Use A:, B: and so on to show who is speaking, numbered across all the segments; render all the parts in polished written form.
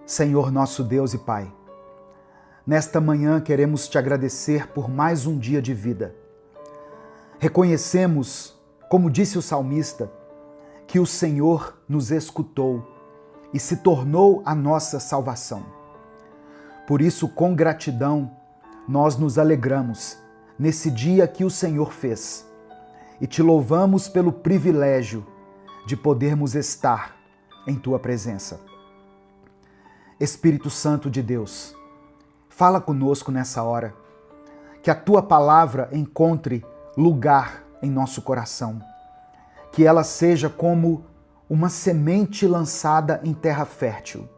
A: Senhor nosso Deus e Pai, nesta manhã queremos te agradecer por mais um dia de vida. Reconhecemos, como disse o salmista, que o Senhor nos escutou e se tornou a nossa salvação. Por isso, com gratidão, nós nos alegramos nesse dia que o Senhor fez e te louvamos pelo privilégio de podermos estar em tua presença. Espírito Santo de Deus, fala conosco nessa hora, que a tua palavra encontre lugar em nosso coração, que ela seja como uma semente lançada em terra fértil.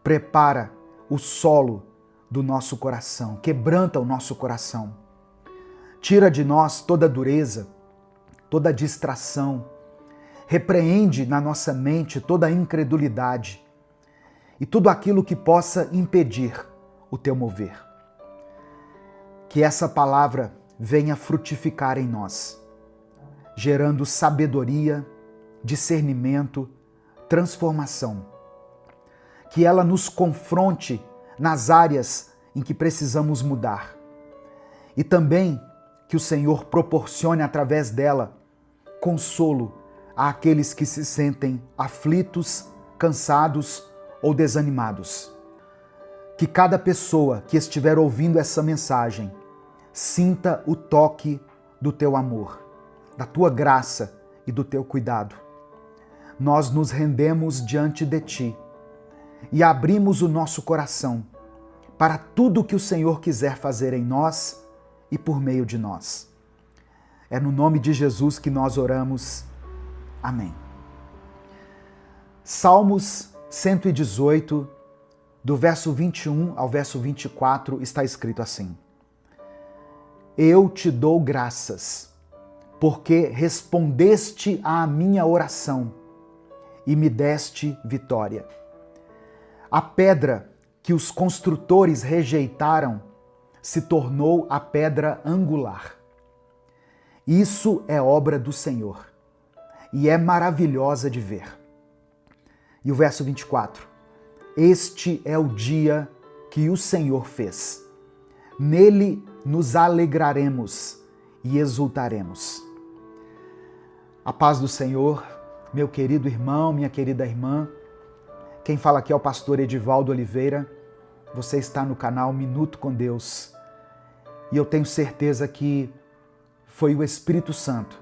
A: Prepara o solo do nosso coração, quebranta o nosso coração. Tira de nós toda dureza, toda distração, repreende na nossa mente toda incredulidade e tudo aquilo que possa impedir o teu mover. Que essa palavra venha frutificar em nós, gerando sabedoria, discernimento, transformação. Que ela nos confronte nas áreas em que precisamos mudar. E também que o Senhor proporcione através dela consolo àqueles que se sentem aflitos, cansados ou desanimados. Que cada pessoa que estiver ouvindo essa mensagem sinta o toque do teu amor, da tua graça e do teu cuidado. Nós nos rendemos diante de ti e abrimos o nosso coração para tudo que o Senhor quiser fazer em nós e por meio de nós. É no nome de Jesus que nós oramos. Amém. Salmos 118, do verso 21 ao verso 24, está escrito assim: Eu te dou graças, porque respondeste à minha oração e me deste vitória. A pedra que os construtores rejeitaram se tornou a pedra angular. Isso é obra do Senhor e é maravilhosa de ver. E o verso 24: Este é o dia que o Senhor fez. Nele nos alegraremos e exultaremos. A paz do Senhor, meu querido irmão, minha querida irmã. Quem fala aqui é o pastor Edivaldo Oliveira. Você está no canal Minuto com Deus. E eu tenho certeza que foi o Espírito Santo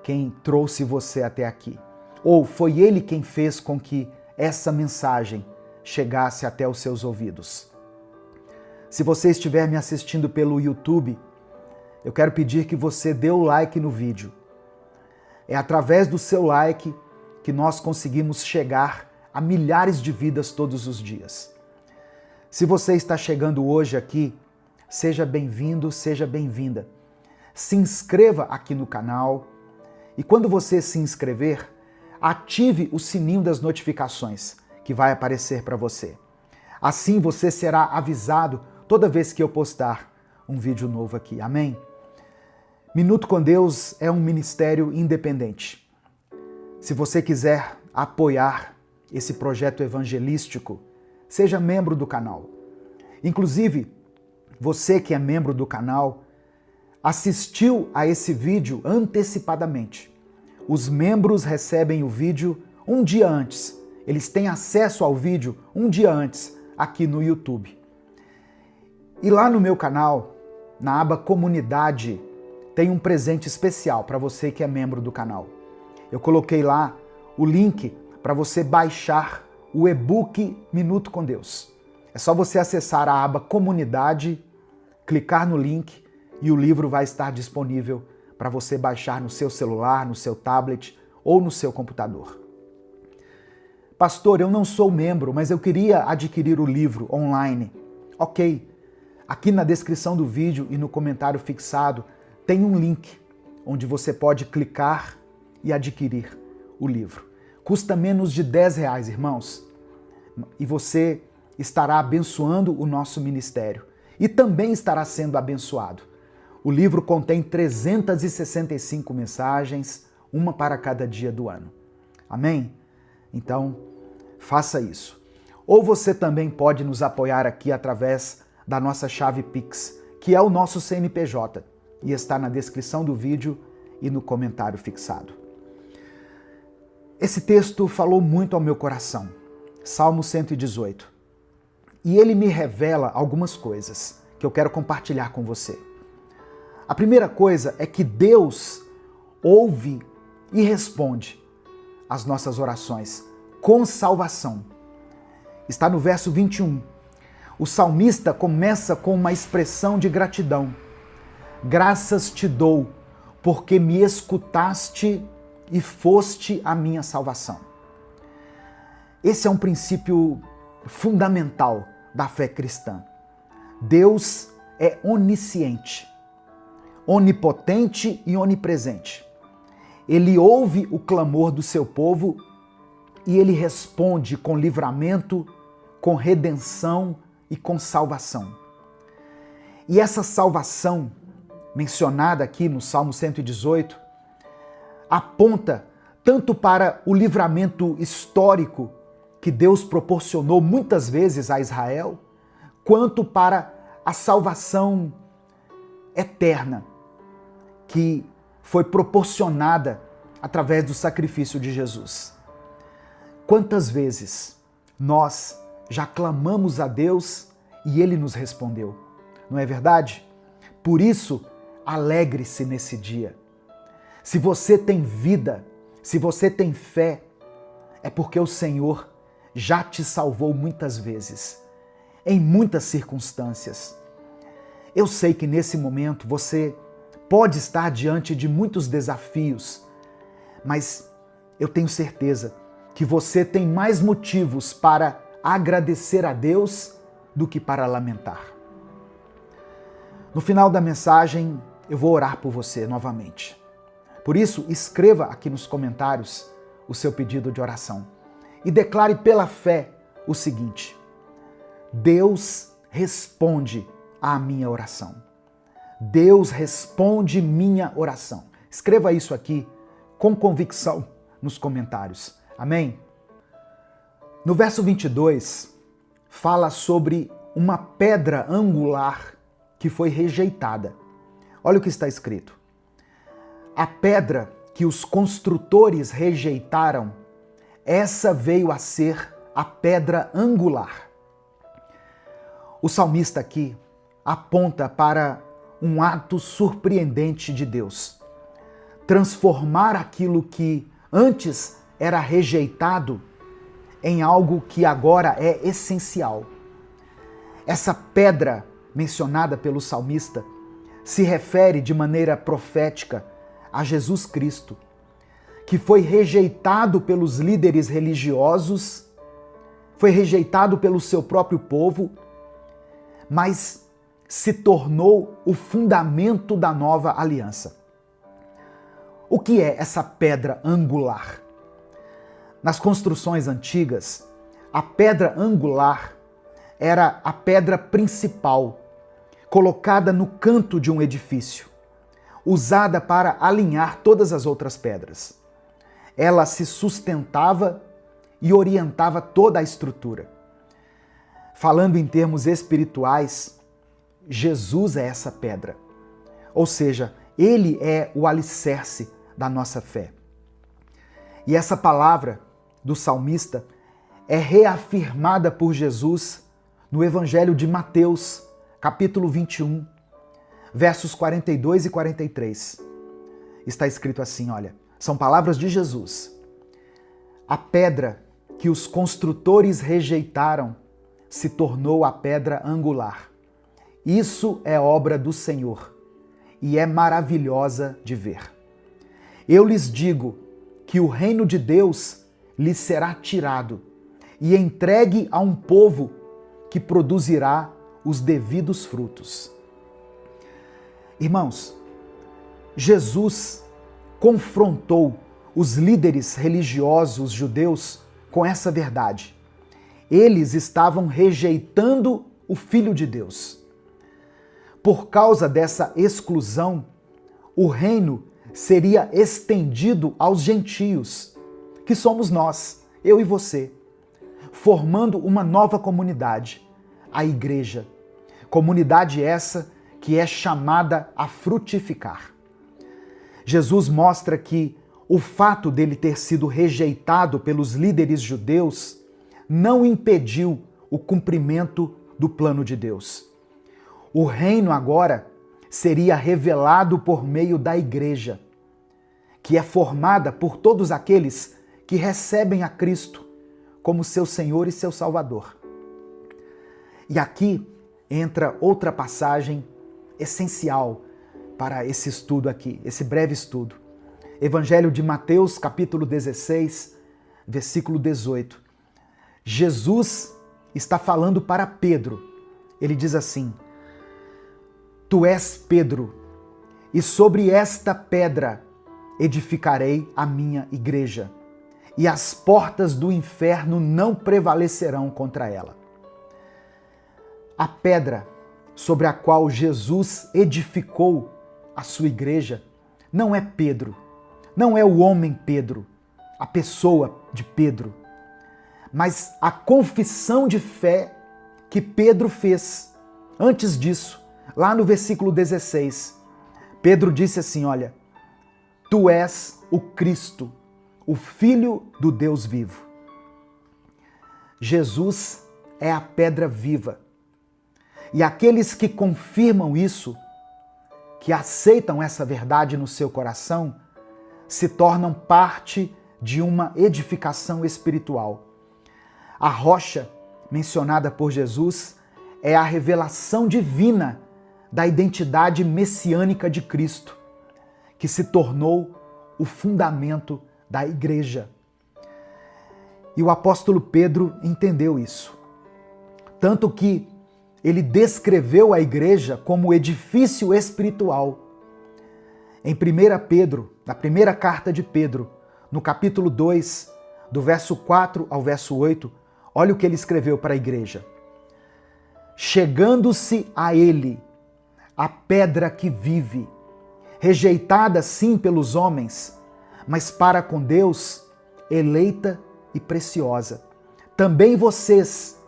A: quem trouxe você até aqui. Ou foi Ele quem fez com que essa mensagem chegasse até os seus ouvidos. Se você estiver me assistindo pelo YouTube, eu quero pedir que você dê o like no vídeo. É através do seu like que nós conseguimos chegar a milhares de vidas todos os dias. Se você está chegando hoje aqui, seja bem-vindo, seja bem-vinda. Se inscreva aqui no canal e quando você se inscrever, ative o sininho das notificações que vai aparecer para você. Assim você será avisado toda vez que eu postar um vídeo novo aqui. Amém? Minuto com Deus é um ministério independente. Se você quiser apoiar esse projeto evangelístico, seja membro do canal. Inclusive, você que é membro do canal, assistiu a esse vídeo antecipadamente. Os membros recebem o vídeo um dia antes. Eles têm acesso ao vídeo um dia antes aqui no YouTube. E lá no meu canal, na aba Comunidade, tem um presente especial para você que é membro do canal. Eu coloquei lá o link para você baixar o e-book Minuto com Deus. É só você acessar a aba Comunidade, clicar no link e o livro vai estar disponível para você baixar no seu celular, no seu tablet ou no seu computador. Pastor, eu não sou membro, mas eu queria adquirir o livro online. Ok, aqui na descrição do vídeo e no comentário fixado tem um link onde você pode clicar e adquirir o livro. Custa menos de R$10, irmãos, e você estará abençoando o nosso ministério e também estará sendo abençoado. O livro contém 365 mensagens, uma para cada dia do ano. Amém? Então, faça isso. ou você também pode nos apoiar aqui através da nossa chave Pix, que é o nosso CNPJ, e está na descrição do vídeo e no comentário fixado. Esse texto falou muito ao meu coração, Salmo 118, e ele me revela algumas coisas que eu quero compartilhar com você. A primeira coisa é que Deus ouve e responde às nossas orações com salvação. Está no verso 21. O salmista começa com uma expressão de gratidão. Graças te dou, porque me escutaste e foste a minha salvação. Esse é um princípio fundamental da fé cristã. Deus é onisciente, onipotente e onipresente. Ele ouve o clamor do seu povo e ele responde com livramento, com redenção e com salvação. E essa salvação, mencionada aqui no Salmo 118, aponta tanto para o livramento histórico que Deus proporcionou muitas vezes a Israel, quanto para a salvação eterna que foi proporcionada através do sacrifício de Jesus. Quantas vezes nós já clamamos a Deus e Ele nos respondeu, não é verdade? Por isso, alegre-se nesse dia. Se você tem vida, se você tem fé, é porque o Senhor já te salvou muitas vezes, em muitas circunstâncias. Eu sei que nesse momento você pode estar diante de muitos desafios, mas eu tenho certeza que você tem mais motivos para agradecer a Deus do que para lamentar. No final da mensagem, eu vou orar por você novamente. Por isso, escreva aqui nos comentários o seu pedido de oração e declare pela fé o seguinte: Deus responde à minha oração. Deus responde minha oração. Escreva isso aqui com convicção nos comentários. Amém? No verso 22, fala sobre uma pedra angular que foi rejeitada. Olha o que está escrito. A pedra que os construtores rejeitaram, essa veio a ser a pedra angular. O salmista aqui aponta para um ato surpreendente de Deus. Transformar aquilo que antes era rejeitado em algo que agora é essencial. Essa pedra mencionada pelo salmista se refere de maneira profética a Jesus Cristo, que foi rejeitado pelos líderes religiosos, foi rejeitado pelo seu próprio povo, mas se tornou o fundamento da nova aliança. O que é essa pedra angular? Nas construções antigas, a pedra angular era a pedra principal, colocada no canto de um edifício, usada para alinhar todas as outras pedras. Ela se sustentava e orientava toda a estrutura. Falando em termos espirituais, Jesus é essa pedra. Ou seja, Ele é o alicerce da nossa fé. E essa palavra do salmista é reafirmada por Jesus no Evangelho de Mateus, capítulo 21, versos 42 e 43. Está escrito assim, olha, são palavras de Jesus. A pedra que os construtores rejeitaram se tornou a pedra angular. Isso é obra do Senhor e é maravilhosa de ver. Eu lhes digo que o reino de Deus lhes será tirado e entregue a um povo que produzirá os devidos frutos. Irmãos, Jesus confrontou os líderes religiosos judeus com essa verdade. Eles estavam rejeitando o Filho de Deus. Por causa dessa exclusão, o reino seria estendido aos gentios, que somos nós, eu e você. formando uma nova comunidade, a igreja. Comunidade essa que é chamada a frutificar. Jesus mostra que o fato dele ter sido rejeitado pelos líderes judeus não impediu o cumprimento do plano de Deus. O reino agora seria revelado por meio da igreja, que é formada por todos aqueles que recebem a Cristo como seu Senhor e seu Salvador. E aqui entra outra passagem essencial para esse estudo aqui, esse breve estudo. Evangelho de Mateus, capítulo 16, versículo 18. Jesus está falando para Pedro. Ele diz assim: Tu és Pedro, e sobre esta pedra edificarei a minha igreja, e as portas do inferno não prevalecerão contra ela. A pedra sobre a qual Jesus edificou a sua igreja não é Pedro, não é o homem Pedro, a pessoa de Pedro, mas a confissão de fé que Pedro fez. Antes disso, lá no versículo 16, Pedro disse assim, olha, Tu és o Cristo, o Filho do Deus vivo. Jesus é a pedra viva. E aqueles que confirmam isso, que aceitam essa verdade no seu coração, se tornam parte de uma edificação espiritual. A rocha mencionada por Jesus é a revelação divina da identidade messiânica de Cristo, que se tornou o fundamento da igreja. E o apóstolo Pedro entendeu isso. Tanto que ele descreveu a igreja como edifício espiritual. Em 1 Pedro, na primeira carta de Pedro, no capítulo 2, do verso 4 ao verso 8, olha o que ele escreveu para a igreja. Chegando-se a ele, a pedra que vive, rejeitada sim pelos homens, mas para com Deus, eleita e preciosa. Também vocês,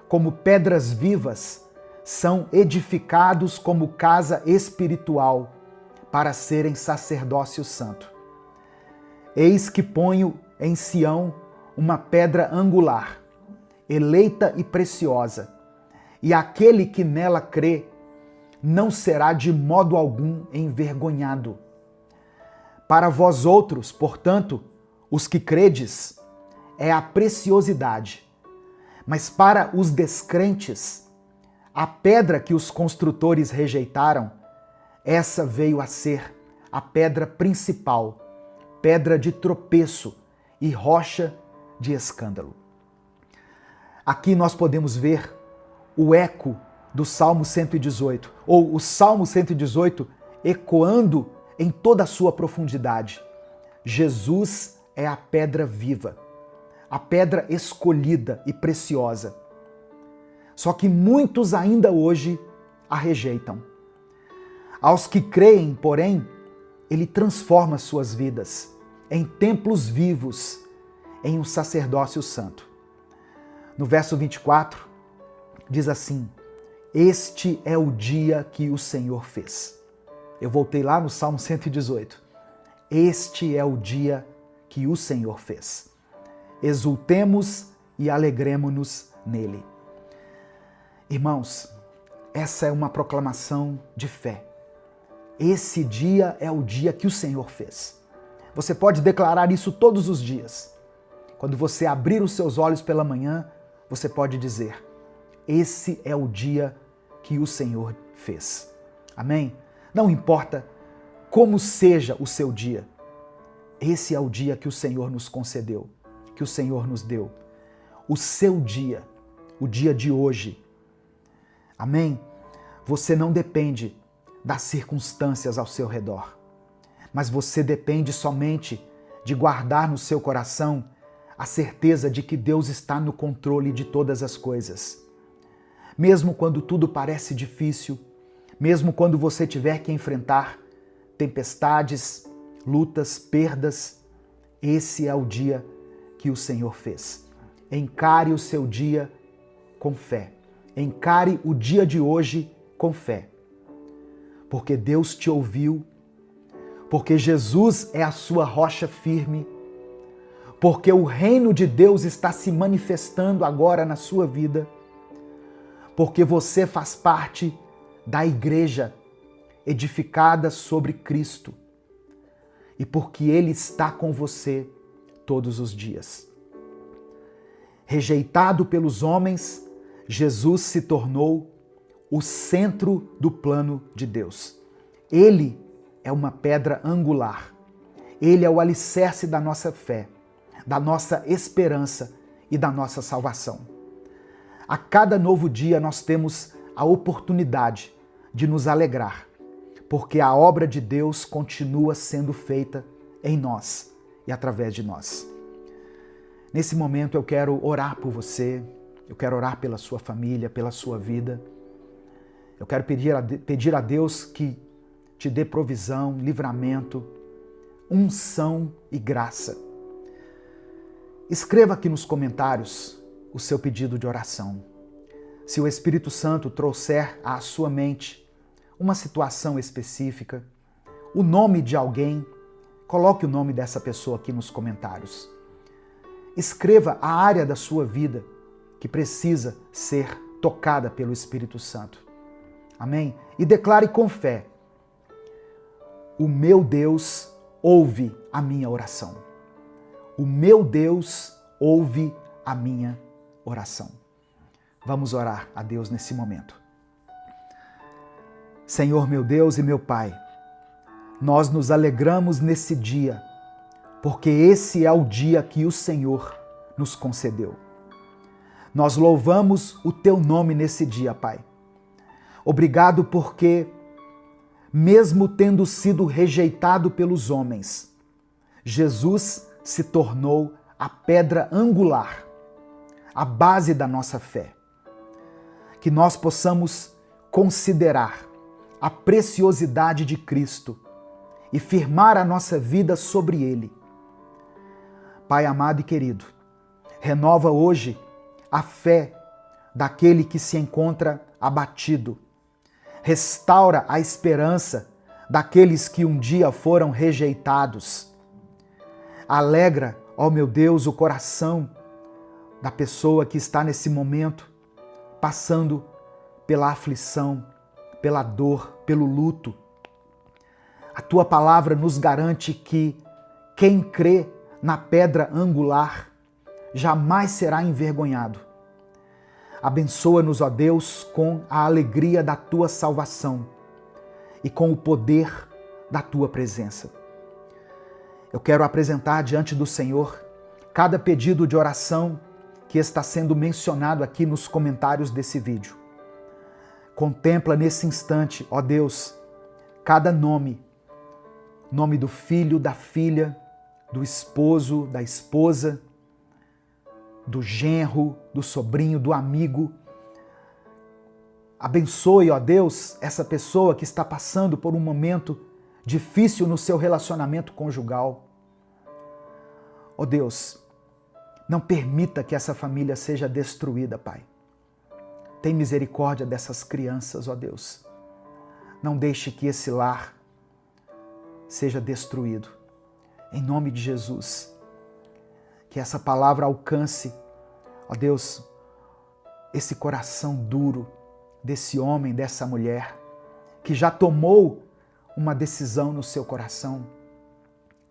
A: como pedras vivas, são edificados como casa espiritual para serem sacerdócio santo. Eis que ponho em Sião uma pedra angular, eleita e preciosa, e aquele que nela crê não será de modo algum envergonhado. Para vós outros, portanto, os que credes, é a preciosidade, mas para os descrentes, a pedra que os construtores rejeitaram, essa veio a ser a pedra principal, pedra de tropeço e rocha de escândalo. Aqui nós podemos ver o eco do Salmo 118, ou o Salmo 118 ecoando em toda a sua profundidade. Jesus é a pedra viva, a pedra escolhida e preciosa. Só que muitos ainda hoje a rejeitam. Aos que creem, porém, ele transforma suas vidas em templos vivos, em um sacerdócio santo. No verso 24, diz assim: Este é o dia que o Senhor fez. Eu voltei lá no Salmo 118. Este é o dia que o Senhor fez. Exultemos e alegremo-nos nele. Irmãos, essa é uma proclamação de fé. Esse dia é o dia que o Senhor fez. Você pode declarar isso todos os dias. Quando você abrir os seus olhos pela manhã, você pode dizer: Esse é o dia que o Senhor fez. Amém? Não importa como seja o seu dia, esse é o dia que o Senhor nos concedeu, que o Senhor nos deu. O seu dia, o dia de hoje. Amém? Você não depende das circunstâncias ao seu redor, mas você depende somente de guardar no seu coração a certeza de que Deus está no controle de todas as coisas. Mesmo quando tudo parece difícil, mesmo quando você tiver que enfrentar tempestades, lutas, perdas, esse é o dia que o Senhor fez. Encare o seu dia com fé. Encare o dia de hoje com fé. Porque Deus te ouviu, porque Jesus é a sua rocha firme, porque o reino de Deus está se manifestando agora na sua vida, porque você faz parte da igreja edificada sobre Cristo e porque Ele está com você todos os dias. Rejeitado pelos homens, Jesus se tornou o centro do plano de Deus. Ele é uma pedra angular. Ele é o alicerce da nossa fé, da nossa esperança e da nossa salvação. A cada novo dia nós temos a oportunidade de nos alegrar, porque a obra de Deus continua sendo feita em nós e através de nós. Nesse momento eu quero orar por você, eu quero orar pela sua família, pela sua vida. Eu quero pedir a Deus que te dê provisão, livramento, unção e graça. Escreva aqui nos comentários o seu pedido de oração. Se o Espírito Santo trouxer à sua mente uma situação específica, o nome de alguém, coloque o nome dessa pessoa aqui nos comentários. Escreva a área da sua vida que precisa ser tocada pelo Espírito Santo. Amém? E declare com fé: o meu Deus ouve a minha oração. O meu Deus ouve a minha oração. Vamos orar a Deus nesse momento. Senhor meu Deus e meu Pai, nós nos alegramos nesse dia, porque esse é o dia que o Senhor nos concedeu. Nós louvamos o Teu nome nesse dia, Pai. Obrigado porque, mesmo tendo sido rejeitado pelos homens, Jesus se tornou a pedra angular, a base da nossa fé. Que nós possamos considerar a preciosidade de Cristo e firmar a nossa vida sobre Ele. Pai amado e querido, renova hoje a fé daquele que se encontra abatido. Restaura a esperança daqueles que um dia foram rejeitados. Alegra, ó meu Deus, o coração da pessoa que está nesse momento passando pela aflição, pela dor, pelo luto. A Tua palavra nos garante que quem crê na pedra angular jamais será envergonhado. Abençoa-nos, ó Deus, com a alegria da Tua salvação e com o poder da Tua presença. Eu quero apresentar diante do Senhor cada pedido de oração que está sendo mencionado aqui nos comentários desse vídeo. Contempla nesse instante, ó Deus, cada nome do filho, da filha, do esposo, da esposa, do genro, do sobrinho, do amigo. Abençoe, ó Deus, essa pessoa que está passando por um momento difícil no seu relacionamento conjugal. Ó Deus, não permita que essa família seja destruída, Pai. Tem misericórdia dessas crianças, ó Deus. Não deixe que esse lar seja destruído. Em nome de Jesus, que essa palavra alcance, ó Deus, esse coração duro desse homem, dessa mulher, que já tomou uma decisão no seu coração.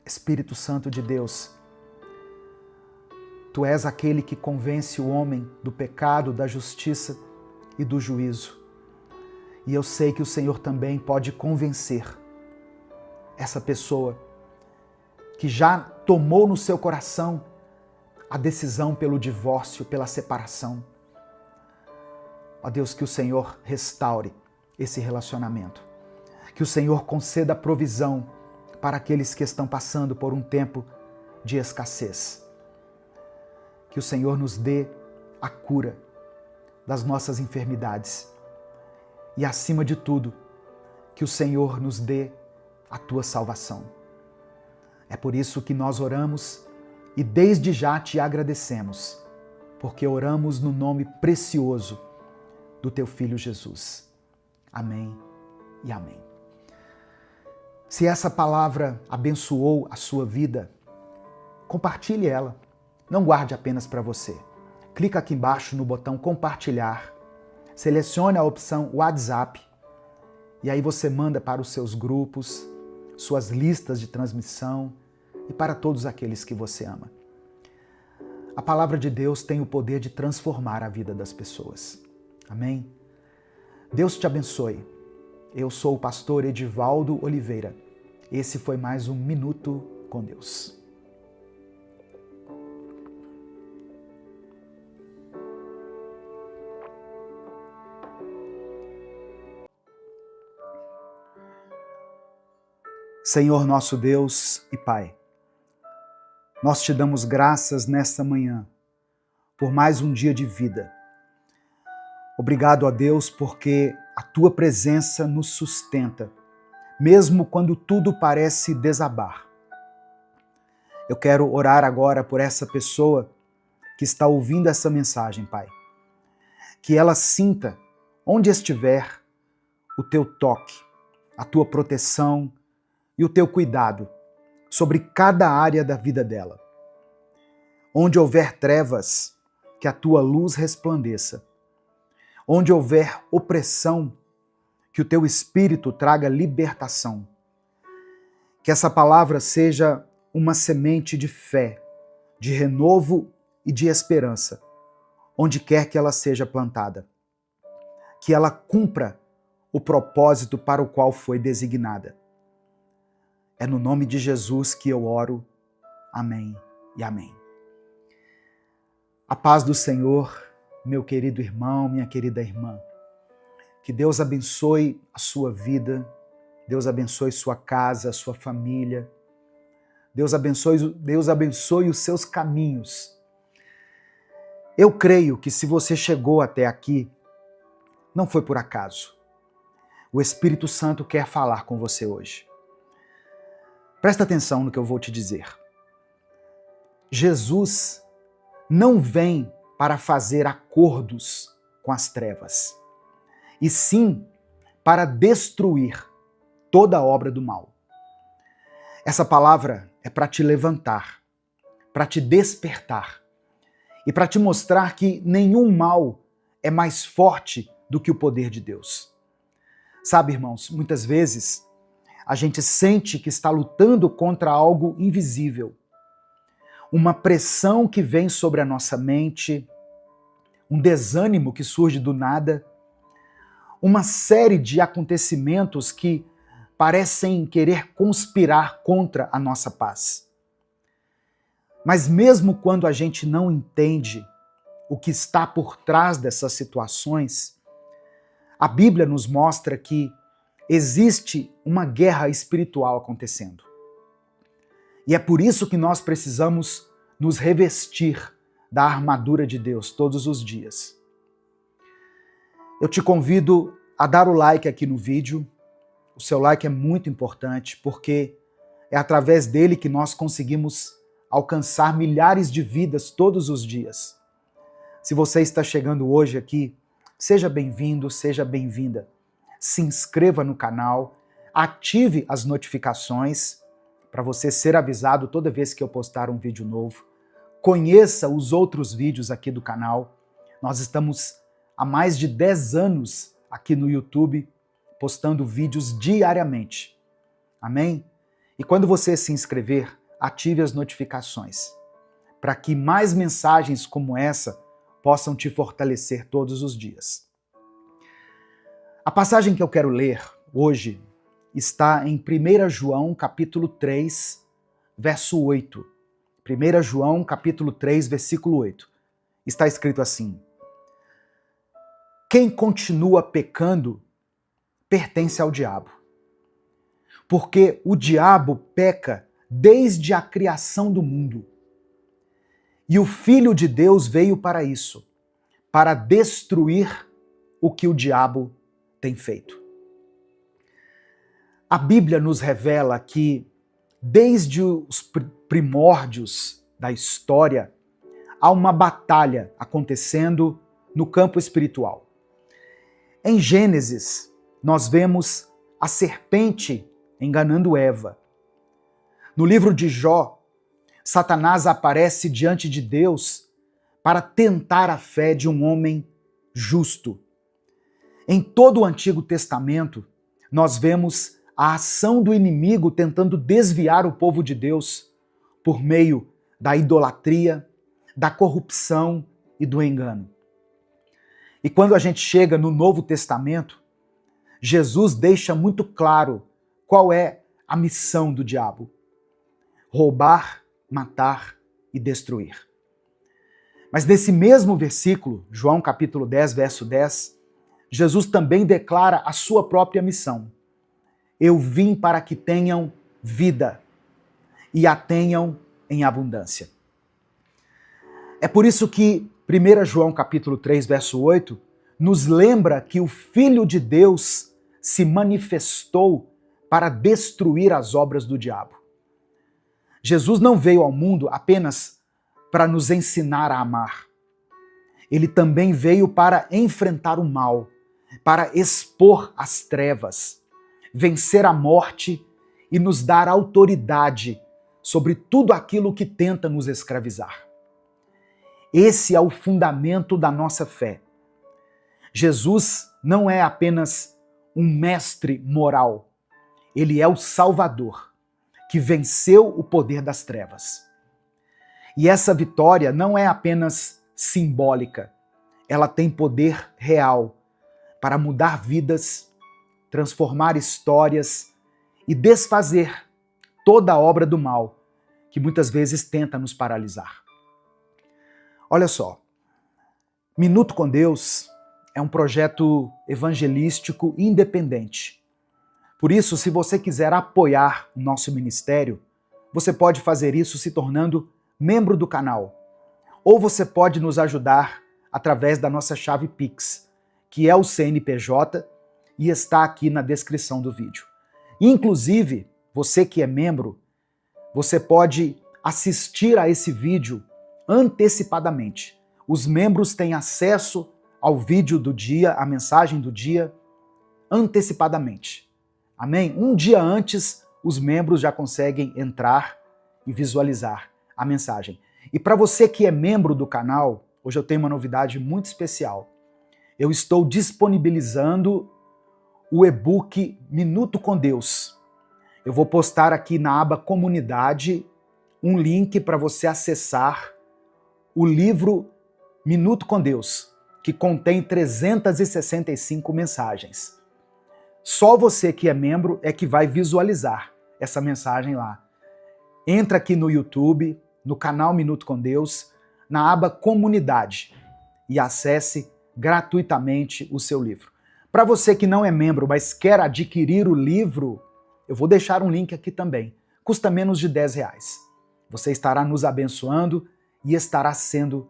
A: Espírito Santo de Deus, Tu és aquele que convence o homem do pecado, da justiça e do juízo. E eu sei que o Senhor também pode convencer essa pessoa que já tomou no seu coração a decisão pelo divórcio, pela separação. Ó Deus, que o Senhor restaure esse relacionamento. Que o Senhor conceda provisão para aqueles que estão passando por um tempo de escassez. Que o Senhor nos dê a cura das nossas enfermidades. E, acima de tudo, que o Senhor nos dê a Tua salvação. É por isso que nós oramos e desde já Te agradecemos. porque oramos no nome precioso do teu Filho Jesus. Amém e amém. Se essa palavra abençoou a sua vida, compartilhe ela. Não guarde apenas para você. Clica aqui embaixo no botão compartilhar, selecione a opção WhatsApp e aí você manda para os seus grupos, suas listas de transmissão e para todos aqueles que você ama. A palavra de Deus tem o poder de transformar a vida das pessoas. Amém? Deus te abençoe. Eu sou o pastor Edivaldo Oliveira. Esse foi mais um Minuto com Deus. Senhor nosso Deus e Pai, nós te damos graças nesta manhã por mais um dia de vida. Obrigado a Deus porque a Tua presença nos sustenta, mesmo quando tudo parece desabar. Eu quero orar agora por essa pessoa que está ouvindo essa mensagem, Pai. Que ela sinta, onde estiver, o Teu toque, a Tua proteção e o Teu cuidado sobre cada área da vida dela. Onde houver trevas, que a Tua luz resplandeça. Onde houver opressão, que o Teu Espírito traga libertação. Que essa palavra seja uma semente de fé, de renovo e de esperança, onde quer que ela seja plantada. Que ela cumpra o propósito para o qual foi designada. É no nome de Jesus que eu oro. Amém e amém. A paz do Senhor, meu querido irmão, minha querida irmã. Que Deus abençoe a sua vida, Deus abençoe sua casa, sua família. Deus abençoe os seus caminhos. Eu creio que se você chegou até aqui, não foi por acaso. O Espírito Santo quer falar com você hoje. Presta atenção no que eu vou te dizer. Jesus não vem para fazer acordos com as trevas, e sim para destruir toda a obra do mal. Essa palavra é para te levantar, para te despertar e para te mostrar que nenhum mal é mais forte do que o poder de Deus. Sabe, irmãos, muitas vezes a gente sente que está lutando contra algo invisível. Uma pressão que vem sobre a nossa mente, um desânimo que surge do nada, uma série de acontecimentos que parecem querer conspirar contra a nossa paz. Mas mesmo quando a gente não entende o que está por trás dessas situações, a Bíblia nos mostra que existe uma guerra espiritual acontecendo. E é por isso que nós precisamos nos revestir da armadura de Deus todos os dias. Eu te convido a dar o like aqui no vídeo. O seu like é muito importante porque é através dele que nós conseguimos alcançar milhares de vidas todos os dias. Se você está chegando hoje aqui, seja bem-vindo, seja bem-vinda. Se inscreva no canal, ative as notificações para você ser avisado toda vez que eu postar um vídeo novo. Conheça os outros vídeos aqui do canal. Nós estamos há mais de 10 anos aqui no YouTube postando vídeos diariamente. Amém? E quando você se inscrever, ative as notificações para que mais mensagens como essa possam te fortalecer todos os dias. A passagem que eu quero ler hoje está em 1 João capítulo 3, verso 8. 1 João capítulo 3, versículo 8. Está escrito assim: quem continua pecando pertence ao diabo, porque o diabo peca desde a criação do mundo. E o Filho de Deus veio para isso, para destruir o que o diabo tem feito. A Bíblia nos revela que, desde os primórdios da história, há uma batalha acontecendo no campo espiritual. Em Gênesis, nós vemos a serpente enganando Eva. No livro de Jó, Satanás aparece diante de Deus para tentar a fé de um homem justo. Em todo o Antigo Testamento, nós vemos a ação do inimigo tentando desviar o povo de Deus por meio da idolatria, da corrupção e do engano. E quando a gente chega no Novo Testamento, Jesus deixa muito claro qual é a missão do diabo: roubar, matar e destruir. Mas nesse mesmo versículo, João capítulo 10, verso 10, Jesus também declara a sua própria missão. Eu vim para que tenham vida e a tenham em abundância. É por isso que 1 João capítulo 3, verso 8, nos lembra que o Filho de Deus se manifestou para destruir as obras do diabo. Jesus não veio ao mundo apenas para nos ensinar a amar. Ele também veio para enfrentar o mal, para expor as trevas, vencer a morte e nos dar autoridade sobre tudo aquilo que tenta nos escravizar. Esse é o fundamento da nossa fé. Jesus não é apenas um mestre moral, ele é o Salvador, que venceu o poder das trevas. E essa vitória não é apenas simbólica, ela tem poder real para mudar vidas, transformar histórias e desfazer toda a obra do mal que muitas vezes tenta nos paralisar. Olha só, Minuto com Deus é um projeto evangelístico independente. Por isso, se você quiser apoiar o nosso ministério, você pode fazer isso se tornando membro do canal. Ou você pode nos ajudar através da nossa chave Pix, que é o CNPJ e está aqui na descrição do vídeo. Inclusive, você que é membro, você pode assistir a esse vídeo antecipadamente. Os membros têm acesso ao vídeo do dia, à mensagem do dia, antecipadamente. Amém? Um dia antes, os membros já conseguem entrar e visualizar a mensagem. E para você que é membro do canal, hoje eu tenho uma novidade muito especial. Eu estou disponibilizando o e-book Minuto com Deus. Eu vou postar aqui na aba Comunidade um link para você acessar o livro Minuto com Deus, que contém 365 mensagens. Só você que é membro é que vai visualizar essa mensagem lá. Entra aqui no YouTube, no canal Minuto com Deus, na aba Comunidade e acesse gratuitamente o seu livro. Para você que não é membro, mas quer adquirir o livro, eu vou deixar um link aqui também. Custa menos de R$10. Você estará nos abençoando e estará sendo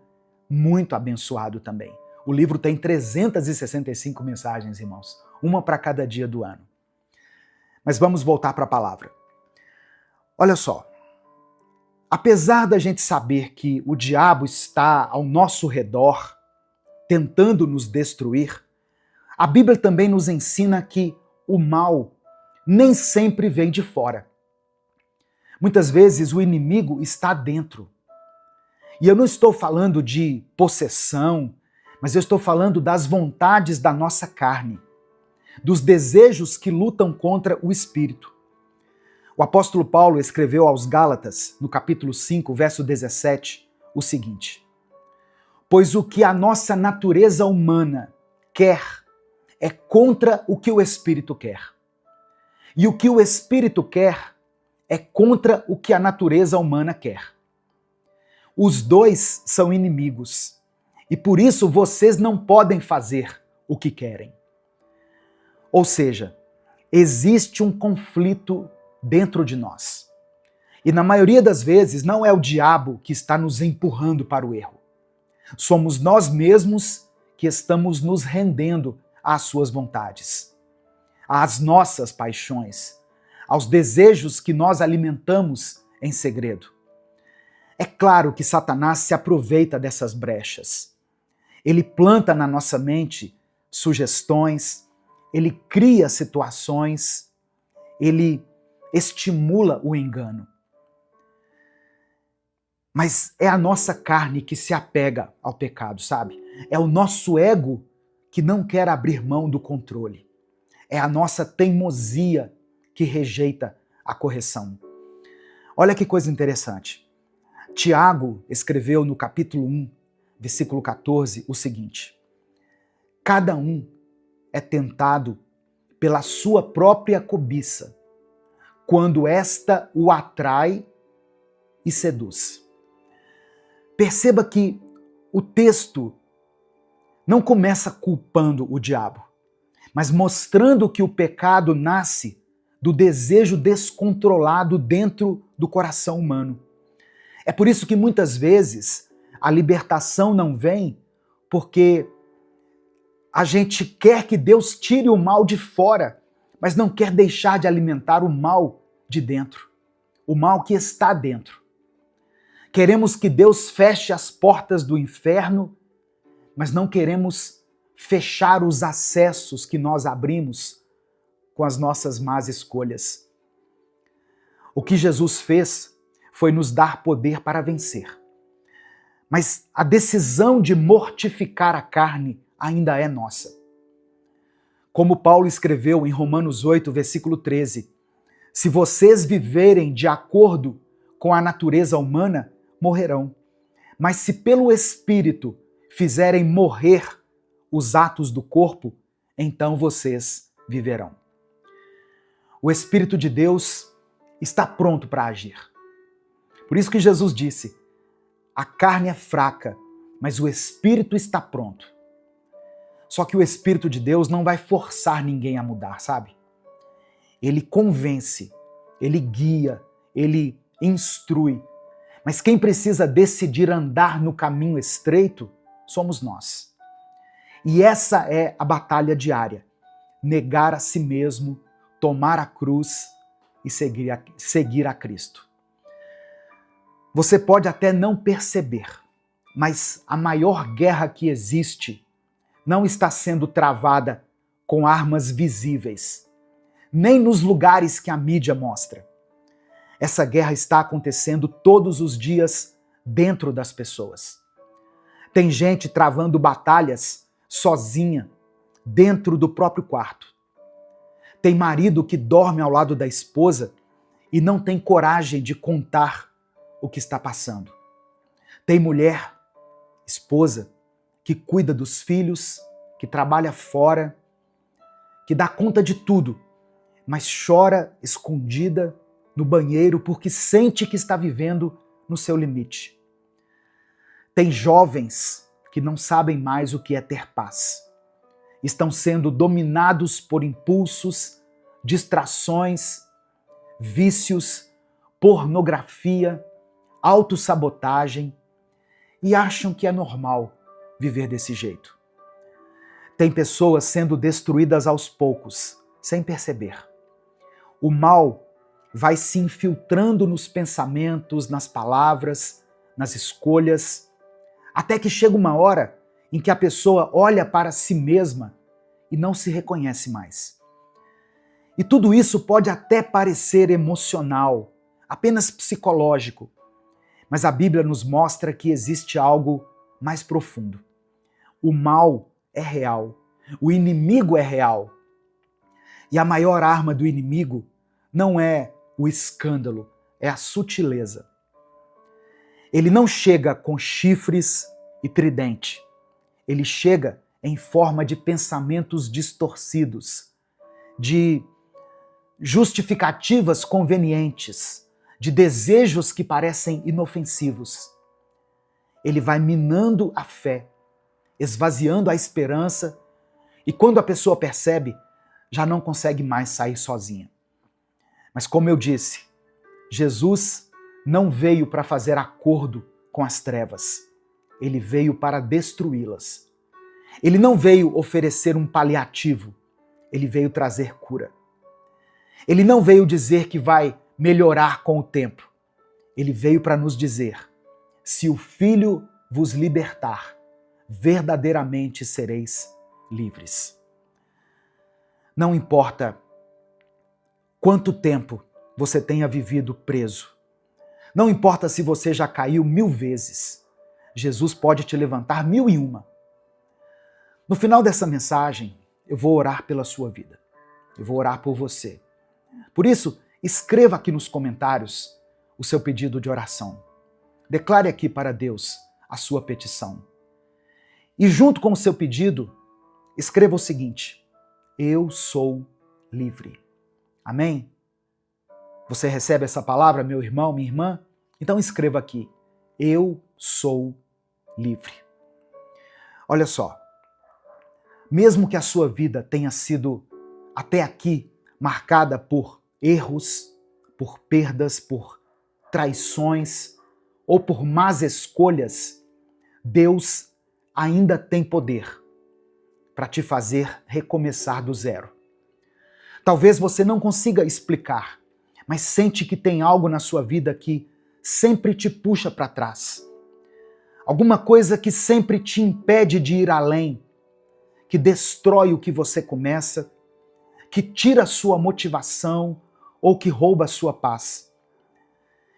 A: muito abençoado também. O livro tem 365 mensagens, irmãos, uma para cada dia do ano. Mas vamos voltar para a palavra. Olha só, apesar da gente saber que o diabo está ao nosso redor, tentando nos destruir, a Bíblia também nos ensina que o mal nem sempre vem de fora. Muitas vezes o inimigo está dentro. E eu não estou falando de possessão, mas eu estou falando das vontades da nossa carne, dos desejos que lutam contra o espírito. O apóstolo Paulo escreveu aos Gálatas, no capítulo 5, verso 17, o seguinte: pois o que a nossa natureza humana quer é contra o que o espírito quer. E o que o espírito quer é contra o que a natureza humana quer. Os dois são inimigos, e por isso vocês não podem fazer o que querem. Ou seja, existe um conflito dentro de nós. E na maioria das vezes não é o diabo que está nos empurrando para o erro. Somos nós mesmos que estamos nos rendendo às suas vontades, às nossas paixões, aos desejos que nós alimentamos em segredo. É claro que Satanás se aproveita dessas brechas. Ele planta na nossa mente sugestões, ele cria situações, ele estimula o engano. Mas é a nossa carne que se apega ao pecado, sabe? É o nosso ego que não quer abrir mão do controle. É a nossa teimosia que rejeita a correção. Olha que coisa interessante. Tiago escreveu no capítulo 1, versículo 14, o seguinte: cada um é tentado pela sua própria cobiça, quando esta o atrai e seduz. Perceba que o texto não começa culpando o diabo, mas mostrando que o pecado nasce do desejo descontrolado dentro do coração humano. É por isso que muitas vezes a libertação não vem porque a gente quer que Deus tire o mal de fora, mas não quer deixar de alimentar o mal de dentro, o mal que está dentro. Queremos que Deus feche as portas do inferno, mas não queremos fechar os acessos que nós abrimos com as nossas más escolhas. O que Jesus fez foi nos dar poder para vencer. Mas a decisão de mortificar a carne ainda é nossa. Como Paulo escreveu em Romanos 8, versículo 13, se vocês viverem de acordo com a natureza humana, morrerão. Mas se pelo Espírito fizerem morrer os atos do corpo, então vocês viverão. O Espírito de Deus está pronto para agir. Por isso que Jesus disse, a carne é fraca, mas o Espírito está pronto. Só que o Espírito de Deus não vai forçar ninguém a mudar, sabe? Ele convence, ele guia, ele instrui. Mas quem precisa decidir andar no caminho estreito somos nós. E essa é a batalha diária. Negar a si mesmo, tomar a cruz e seguir a Cristo. Você pode até não perceber, mas a maior guerra que existe não está sendo travada com armas visíveis, nem nos lugares que a mídia mostra. Essa guerra está acontecendo todos os dias dentro das pessoas. Tem gente travando batalhas sozinha, dentro do próprio quarto. Tem marido que dorme ao lado da esposa e não tem coragem de contar o que está passando. Tem mulher, esposa, que cuida dos filhos, que trabalha fora, que dá conta de tudo, mas chora escondida no banheiro porque sente que está vivendo no seu limite. Tem jovens que não sabem mais o que é ter paz. Estão sendo dominados por impulsos, distrações, vícios, pornografia, autossabotagem e acham que é normal viver desse jeito. Tem pessoas sendo destruídas aos poucos, sem perceber. O mal vai se infiltrando nos pensamentos, nas palavras, nas escolhas, até que chega uma hora em que a pessoa olha para si mesma e não se reconhece mais. E tudo isso pode até parecer emocional, apenas psicológico, mas a Bíblia nos mostra que existe algo mais profundo. O mal é real, o inimigo é real. E a maior arma do inimigo não é o escândalo, é a sutileza. Ele não chega com chifres e tridente. Ele chega em forma de pensamentos distorcidos, de justificativas convenientes, de desejos que parecem inofensivos. Ele vai minando a fé, esvaziando a esperança, e quando a pessoa percebe, já não consegue mais sair sozinha. Mas como eu disse, Jesus não veio para fazer acordo com as trevas. Ele veio para destruí-las. Ele não veio oferecer um paliativo. Ele veio trazer cura. Ele não veio dizer que vai melhorar com o tempo. Ele veio para nos dizer Se o Filho vos libertar, verdadeiramente sereis livres. Não importa quanto tempo você tenha vivido preso. Não importa se você já caiu 1000 vezes. Jesus pode te levantar 1001. No final dessa mensagem, eu vou orar pela sua vida. Eu vou orar por você. Por isso, escreva aqui nos comentários o seu pedido de oração. Declare aqui para Deus a sua petição. E junto com o seu pedido, escreva o seguinte: eu sou livre. Amém? Você recebe essa palavra, meu irmão, minha irmã? Então escreva aqui: eu sou livre. Olha só, mesmo que a sua vida tenha sido até aqui marcada por erros, por perdas, por traições ou por más escolhas, Deus ainda tem poder para te fazer recomeçar do zero. Talvez você não consiga explicar, mas sente que tem algo na sua vida que sempre te puxa para trás. Alguma coisa que sempre te impede de ir além, que destrói o que você começa, que tira a sua motivação ou que rouba a sua paz.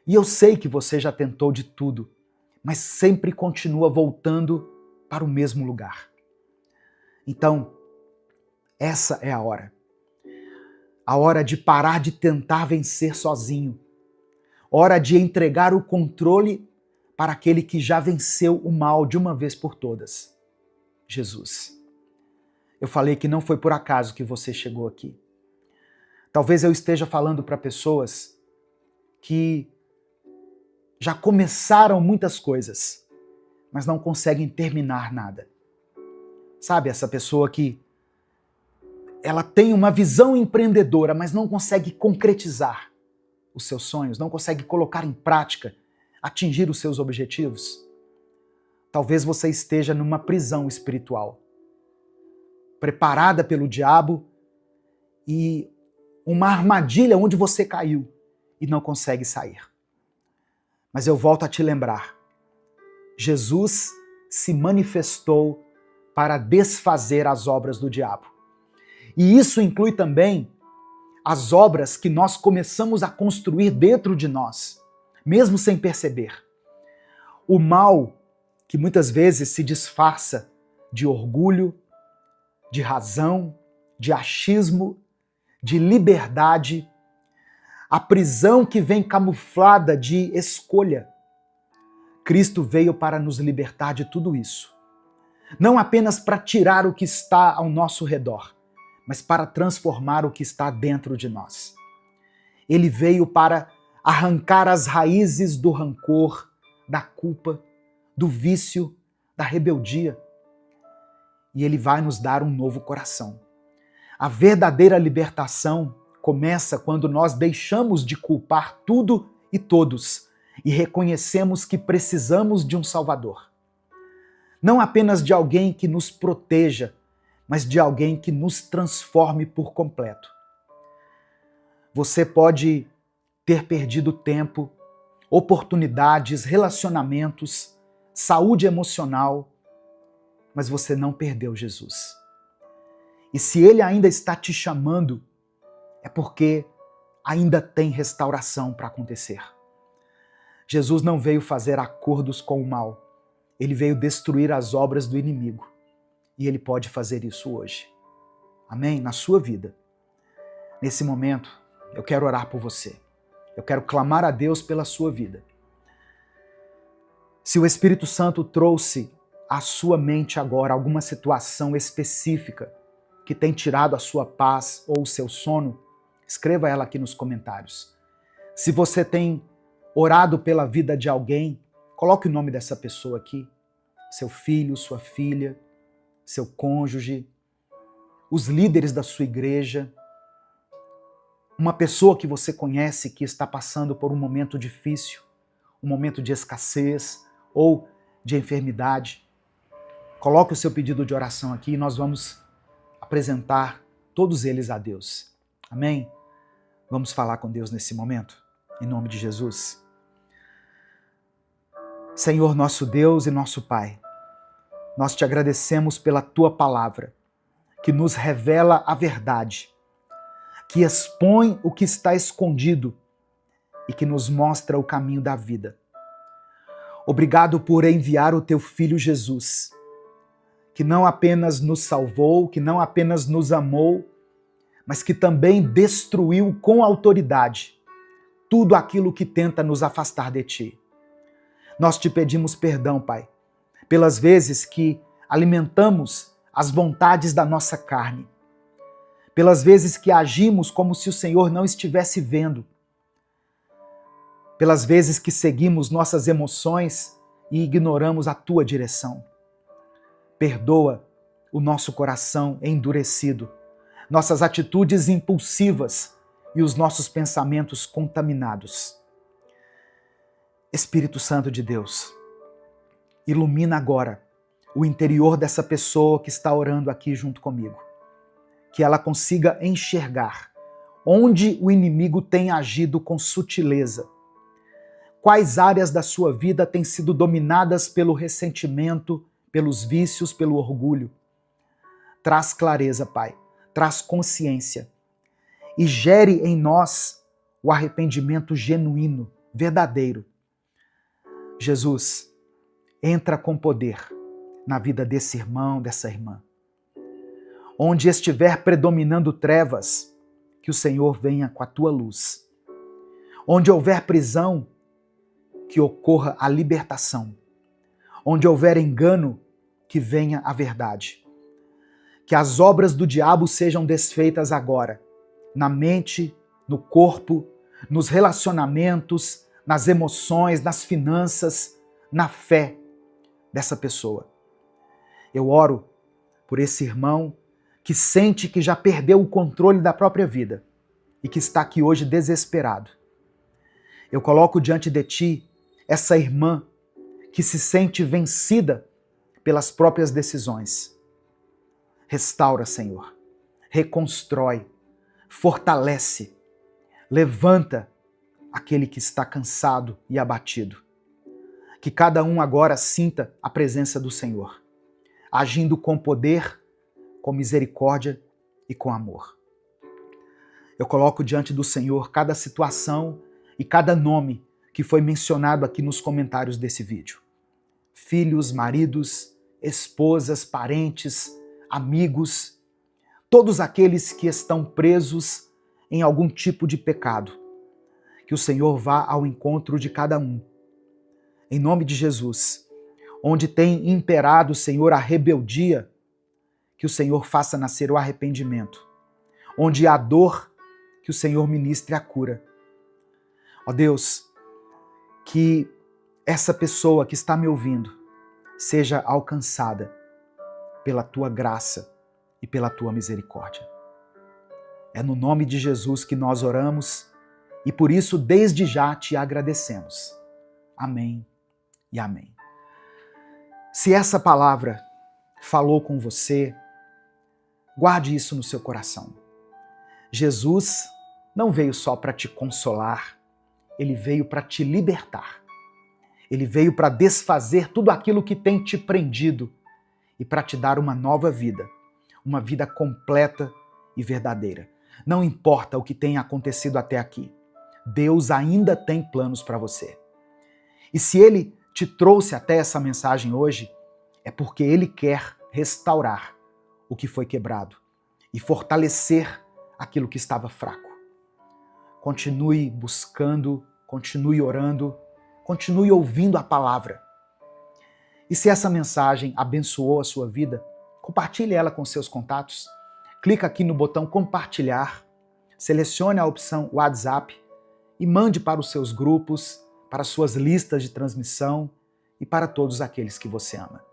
A: E eu sei que você já tentou de tudo, mas sempre continua voltando para o mesmo lugar. Então, essa é a hora. A hora de parar de tentar vencer sozinho. Hora de entregar o controle para aquele que já venceu o mal de uma vez por todas. Jesus. Eu falei que não foi por acaso que você chegou aqui. Talvez eu esteja falando para pessoas que já começaram muitas coisas, mas não conseguem terminar nada. Sabe, essa pessoa que ela tem uma visão empreendedora, mas não consegue concretizar os seus sonhos, não consegue colocar em prática, atingir os seus objetivos? Talvez você esteja numa prisão espiritual, preparada pelo diabo e uma armadilha onde você caiu e não consegue sair. Mas eu volto a te lembrar, Jesus se manifestou para desfazer as obras do diabo. E isso inclui também as obras que nós começamos a construir dentro de nós, mesmo sem perceber. O mal que muitas vezes se disfarça de orgulho, de razão, de achismo, de liberdade, a prisão que vem camuflada de escolha. Cristo veio para nos libertar de tudo isso. Não apenas para tirar o que está ao nosso redor, mas para transformar o que está dentro de nós. Ele veio para arrancar as raízes do rancor, da culpa, do vício, da rebeldia. E ele vai nos dar um novo coração. A verdadeira libertação começa quando nós deixamos de culpar tudo e todos e reconhecemos que precisamos de um Salvador. Não apenas de alguém que nos proteja, mas de alguém que nos transforme por completo. Você pode ter perdido tempo, oportunidades, relacionamentos, saúde emocional, mas você não perdeu Jesus. E se Ele ainda está te chamando, é porque ainda tem restauração para acontecer. Jesus não veio fazer acordos com o mal, Ele veio destruir as obras do inimigo. E Ele pode fazer isso hoje. Amém? Na sua vida. Nesse momento, eu quero orar por você. Eu quero clamar a Deus pela sua vida. Se o Espírito Santo trouxe à sua mente agora alguma situação específica que tem tirado a sua paz ou o seu sono, escreva ela aqui nos comentários. Se você tem orado pela vida de alguém, coloque o nome dessa pessoa aqui. Seu filho, sua filha, seu cônjuge, os líderes da sua igreja, uma pessoa que você conhece que está passando por um momento difícil, um momento de escassez ou de enfermidade. Coloque o seu pedido de oração aqui e nós vamos apresentar todos eles a Deus. Amém? Vamos falar com Deus nesse momento, em nome de Jesus. Senhor nosso Deus e nosso Pai, nós te agradecemos pela tua palavra, que nos revela a verdade, que expõe o que está escondido e que nos mostra o caminho da vida. Obrigado por enviar o teu Filho Jesus, que não apenas nos salvou, que não apenas nos amou, mas que também destruiu com autoridade tudo aquilo que tenta nos afastar de ti. Nós te pedimos perdão, Pai, pelas vezes que alimentamos as vontades da nossa carne, pelas vezes que agimos como se o Senhor não estivesse vendo, pelas vezes que seguimos nossas emoções e ignoramos a tua direção. Perdoa o nosso coração endurecido, nossas atitudes impulsivas e os nossos pensamentos contaminados. Espírito Santo de Deus, ilumina agora o interior dessa pessoa que está orando aqui junto comigo, que ela consiga enxergar onde o inimigo tem agido com sutileza, quais áreas da sua vida têm sido dominadas pelo ressentimento, pelos vícios, pelo orgulho. Traz clareza, Pai, traz consciência e gere em nós o arrependimento genuíno, verdadeiro. Jesus, entra com poder na vida desse irmão, dessa irmã. Onde estiver predominando trevas, que o Senhor venha com a tua luz. Onde houver prisão, que ocorra a libertação. Onde houver engano, que venha a verdade. Que as obras do diabo sejam desfeitas agora, na mente, no corpo, nos relacionamentos, nas emoções, nas finanças, na fé dessa pessoa. Eu oro por esse irmão que sente que já perdeu o controle da própria vida e que está aqui hoje desesperado. Eu coloco diante de ti essa irmã que se sente vencida pelas próprias decisões. Restaura, Senhor. Reconstrói. Fortalece. Levanta aquele que está cansado e abatido. Que cada um agora sinta a presença do Senhor, agindo com poder, com misericórdia e com amor. Eu coloco diante do Senhor cada situação e cada nome que foi mencionado aqui nos comentários desse vídeo. Filhos, maridos, esposas, parentes, amigos, todos aqueles que estão presos em algum tipo de pecado. Que o Senhor vá ao encontro de cada um. Em nome de Jesus, onde tem imperado, Senhor, a rebeldia, que o Senhor faça nascer o arrependimento. Onde há dor, que o Senhor ministre a cura. Ó Deus, que essa pessoa que está me ouvindo seja alcançada pela tua graça e pela tua misericórdia. É no nome de Jesus que nós oramos e por isso desde já te agradecemos. Amém e amém. Se essa palavra falou com você, guarde isso no seu coração. Jesus não veio só para te consolar, ele veio para te libertar. Ele veio para desfazer tudo aquilo que tem te prendido e para te dar uma nova vida, uma vida completa e verdadeira. Não importa o que tenha acontecido até aqui, Deus ainda tem planos para você. E se Ele te trouxe até essa mensagem hoje, é porque Ele quer restaurar o que foi quebrado e fortalecer aquilo que estava fraco. Continue buscando, continue orando, continue ouvindo a palavra. E se essa mensagem abençoou a sua vida, compartilhe ela com seus contatos. Clica aqui no botão compartilhar, selecione a opção WhatsApp e mande para os seus grupos, para suas listas de transmissão e para todos aqueles que você ama.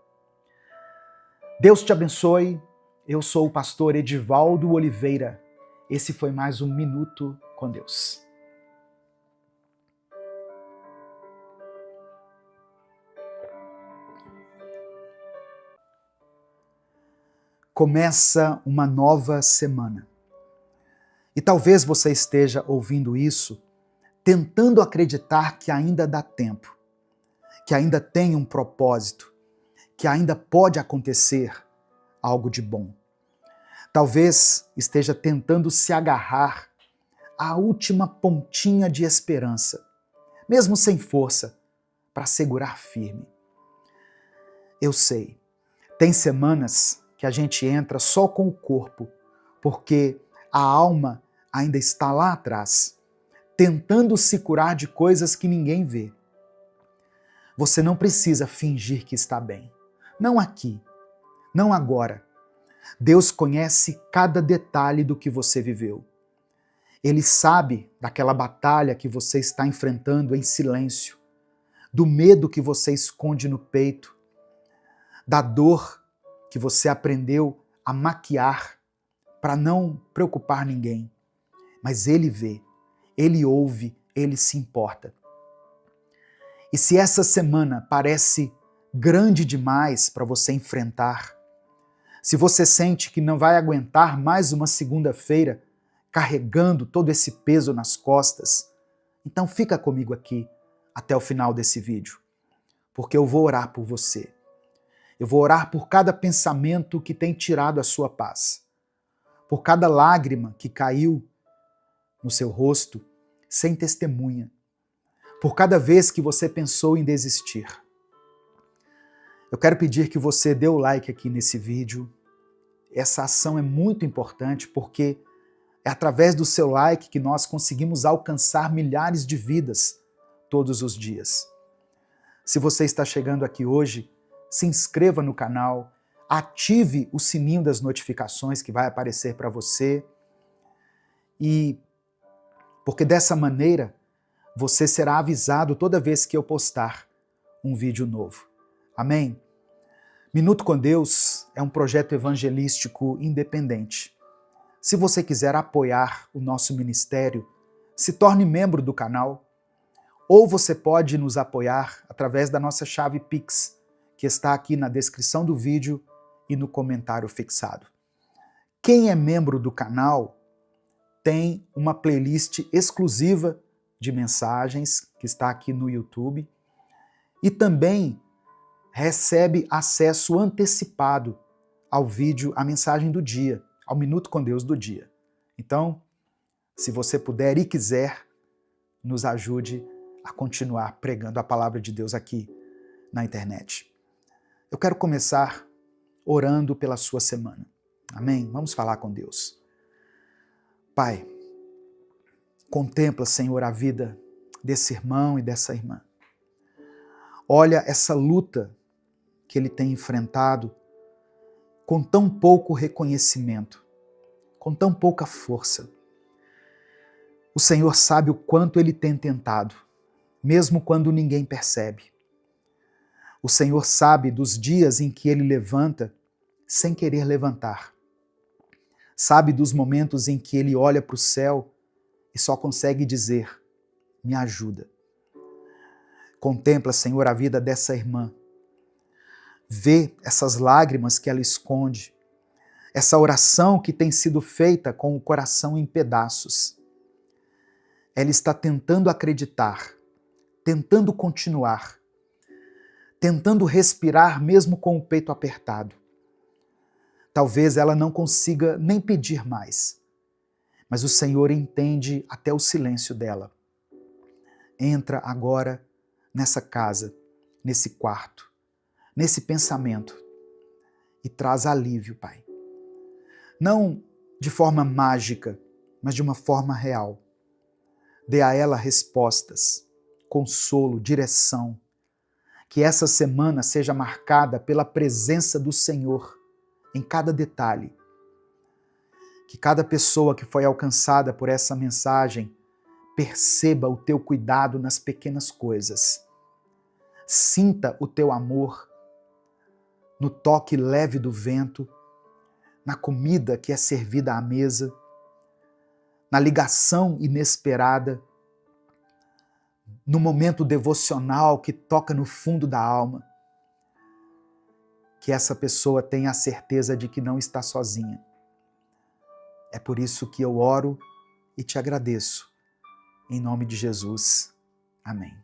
A: Deus te abençoe. Eu sou o pastor Edivaldo Oliveira. Esse foi mais um Minuto com Deus. Começa uma nova semana. E talvez você esteja ouvindo isso tentando acreditar que ainda dá tempo, que ainda tem um propósito, que ainda pode acontecer algo de bom. Talvez esteja tentando se agarrar à última pontinha de esperança, mesmo sem força, para segurar firme. Eu sei, tem semanas que a gente entra só com o corpo, porque a alma ainda está lá atrás, tentando se curar de coisas que ninguém vê. Você não precisa fingir que está bem. Não aqui, não agora. Deus conhece cada detalhe do que você viveu. Ele sabe daquela batalha que você está enfrentando em silêncio, do medo que você esconde no peito, da dor que você aprendeu a maquiar para não preocupar ninguém. Mas Ele vê, Ele ouve, Ele se importa. E se essa semana parece grande demais para você enfrentar, se você sente que não vai aguentar mais uma segunda-feira carregando todo esse peso nas costas, então fica comigo aqui até o final desse vídeo, porque eu vou orar por você. Eu vou orar por cada pensamento que tem tirado a sua paz, por cada lágrima que caiu no seu rosto sem testemunha, por cada vez que você pensou em desistir. Eu quero pedir que você dê o like aqui nesse vídeo. Essa ação é muito importante porque é através do seu like que nós conseguimos alcançar milhares de vidas todos os dias. Se você está chegando aqui hoje, se inscreva no canal, ative o sininho das notificações que vai aparecer para você, e porque dessa maneira você será avisado toda vez que eu postar um vídeo novo. Amém? Minuto com Deus é um projeto evangelístico independente. Se você quiser apoiar o nosso ministério, se torne membro do canal, ou você pode nos apoiar através da nossa chave Pix, que está aqui na descrição do vídeo e no comentário fixado. Quem é membro do canal tem uma playlist exclusiva de mensagens, que está aqui no YouTube, e também recebe acesso antecipado ao vídeo, à mensagem do dia, ao Minuto com Deus do dia. Então, se você puder e quiser, nos ajude a continuar pregando a palavra de Deus aqui na internet. Eu quero começar orando pela sua semana. Amém? Vamos falar com Deus. Pai, contempla, Senhor, a vida desse irmão e dessa irmã. Olha essa luta que ele tem enfrentado com tão pouco reconhecimento, com tão pouca força. O Senhor sabe o quanto ele tem tentado, mesmo quando ninguém percebe. O Senhor sabe dos dias em que ele levanta sem querer levantar. Sabe dos momentos em que ele olha para o céu e só consegue dizer, me ajuda. Contempla, Senhor, a vida dessa irmã. Vê essas lágrimas que ela esconde, essa oração que tem sido feita com o coração em pedaços. Ela está tentando acreditar, tentando continuar, tentando respirar mesmo com o peito apertado. Talvez ela não consiga nem pedir mais, mas o Senhor entende até o silêncio dela. Entra agora nessa casa, nesse quarto, nesse pensamento e traz alívio, Pai. Não de forma mágica, mas de uma forma real. Dê a ela respostas, consolo, direção. Que essa semana seja marcada pela presença do Senhor em cada detalhe. Que cada pessoa que foi alcançada por essa mensagem perceba o teu cuidado nas pequenas coisas. Sinta o teu amor no toque leve do vento, na comida que é servida à mesa, na ligação inesperada, no momento devocional que toca no fundo da alma. Que essa pessoa tenha a certeza de que não está sozinha. É por isso que eu oro e te agradeço. Em nome de Jesus. Amém.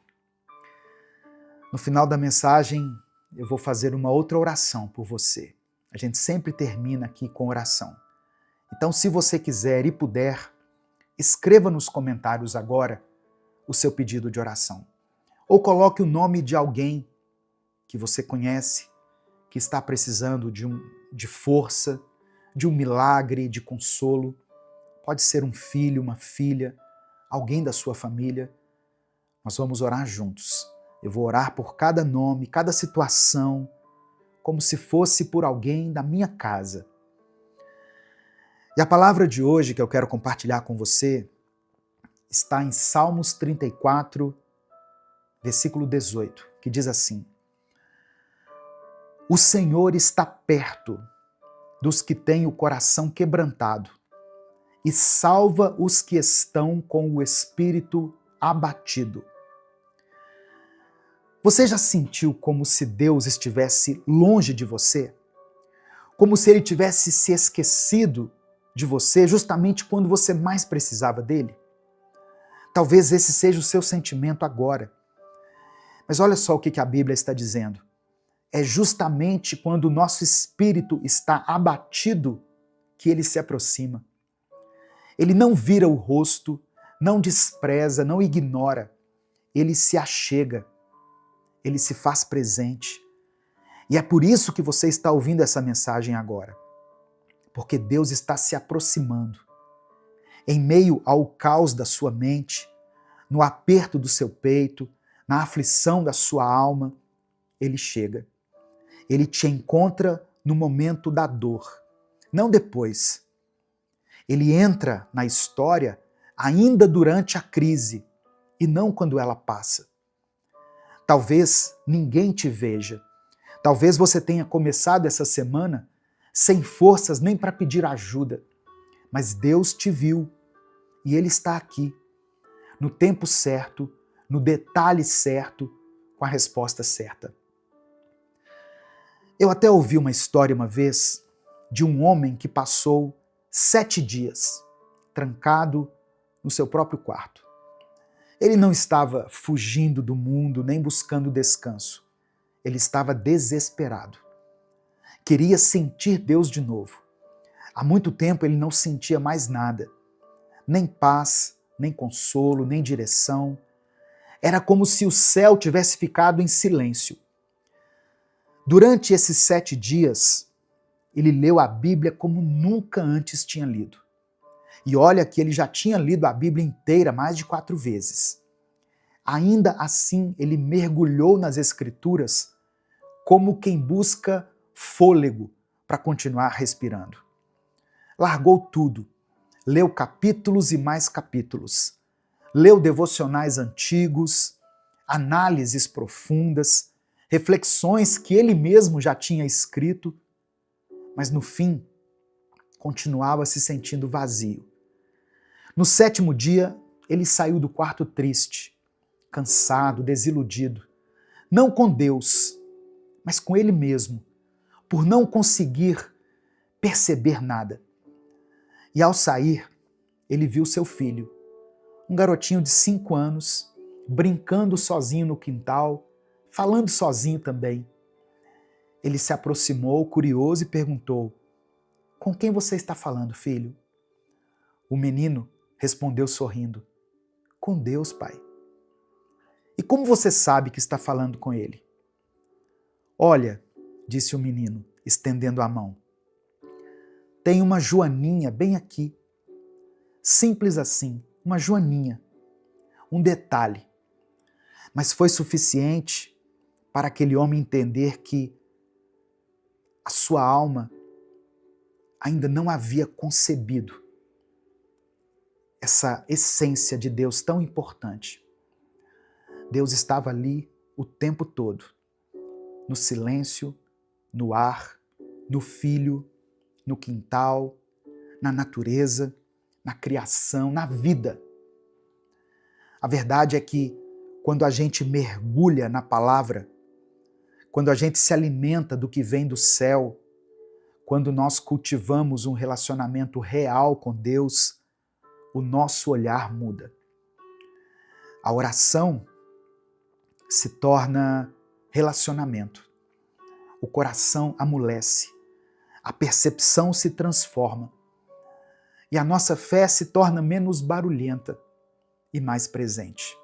A: No final da mensagem, eu vou fazer uma outra oração por você. A gente sempre termina aqui com oração. Então, se você quiser e puder, escreva nos comentários agora o seu pedido de oração. Ou coloque o nome de alguém que você conhece, que está precisando de força, de um milagre, de consolo. Pode ser um filho, uma filha, alguém da sua família. Nós vamos orar juntos. Eu vou orar por cada nome, cada situação, como se fosse por alguém da minha casa. E a palavra de hoje que eu quero compartilhar com você está em Salmos 34, versículo 18, que diz assim: O Senhor está perto dos que têm o coração quebrantado e salva os que estão com o espírito abatido. Você já sentiu como se Deus estivesse longe de você? Como se Ele tivesse se esquecido de você justamente quando você mais precisava dele? Talvez esse seja o seu sentimento agora. Mas olha só o que a Bíblia está dizendo. É justamente quando o nosso espírito está abatido que Ele se aproxima. Ele não vira o rosto, não despreza, não ignora. Ele se achega. Ele se faz presente. E é por isso que você está ouvindo essa mensagem agora. Porque Deus está se aproximando. Em meio ao caos da sua mente, no aperto do seu peito, na aflição da sua alma, Ele chega. Ele te encontra no momento da dor, não depois. Ele entra na história ainda durante a crise e não quando ela passa. Talvez ninguém te veja. Talvez você tenha começado essa semana sem forças nem para pedir ajuda. Mas Deus te viu e Ele está aqui, no tempo certo, no detalhe certo, com a resposta certa. Eu até ouvi uma história uma vez de um homem que passou 7 dias trancado no seu próprio quarto. Ele não estava fugindo do mundo nem buscando descanso. Ele estava desesperado. Queria sentir Deus de novo. Há muito tempo ele não sentia mais nada. Nem paz, nem consolo, nem direção. Era como se o céu tivesse ficado em silêncio. Durante esses 7 dias, ele leu a Bíblia como nunca antes tinha lido. E olha que ele já tinha lido a Bíblia inteira mais de 4 vezes. Ainda assim, ele mergulhou nas Escrituras como quem busca fôlego para continuar respirando. Largou tudo, leu capítulos e mais capítulos, leu devocionais antigos, análises profundas, reflexões que ele mesmo já tinha escrito, mas no fim, continuava se sentindo vazio. No 7º dia, ele saiu do quarto triste, cansado, desiludido, não com Deus, mas com ele mesmo, por não conseguir perceber nada. E ao sair, ele viu seu filho, um garotinho de 5 anos, brincando sozinho no quintal, falando sozinho também. Ele se aproximou, curioso, e perguntou: "Com quem você está falando, filho?" O menino respondeu sorrindo: "Com Deus, pai." "E como você sabe que está falando com ele?" "Olha," disse o menino, estendendo a mão, "tem uma joaninha bem aqui." Simples assim, uma joaninha. Um detalhe. Mas foi suficiente para aquele homem entender que a sua alma ainda não havia concebido essa essência de Deus tão importante. Deus estava ali o tempo todo, no silêncio, no ar, no filho, no quintal, na natureza, na criação, na vida. A verdade é que quando a gente mergulha na palavra, quando a gente se alimenta do que vem do céu, quando nós cultivamos um relacionamento real com Deus, o nosso olhar muda. A oração se torna relacionamento. O coração amolece, a percepção se transforma e a nossa fé se torna menos barulhenta e mais presente.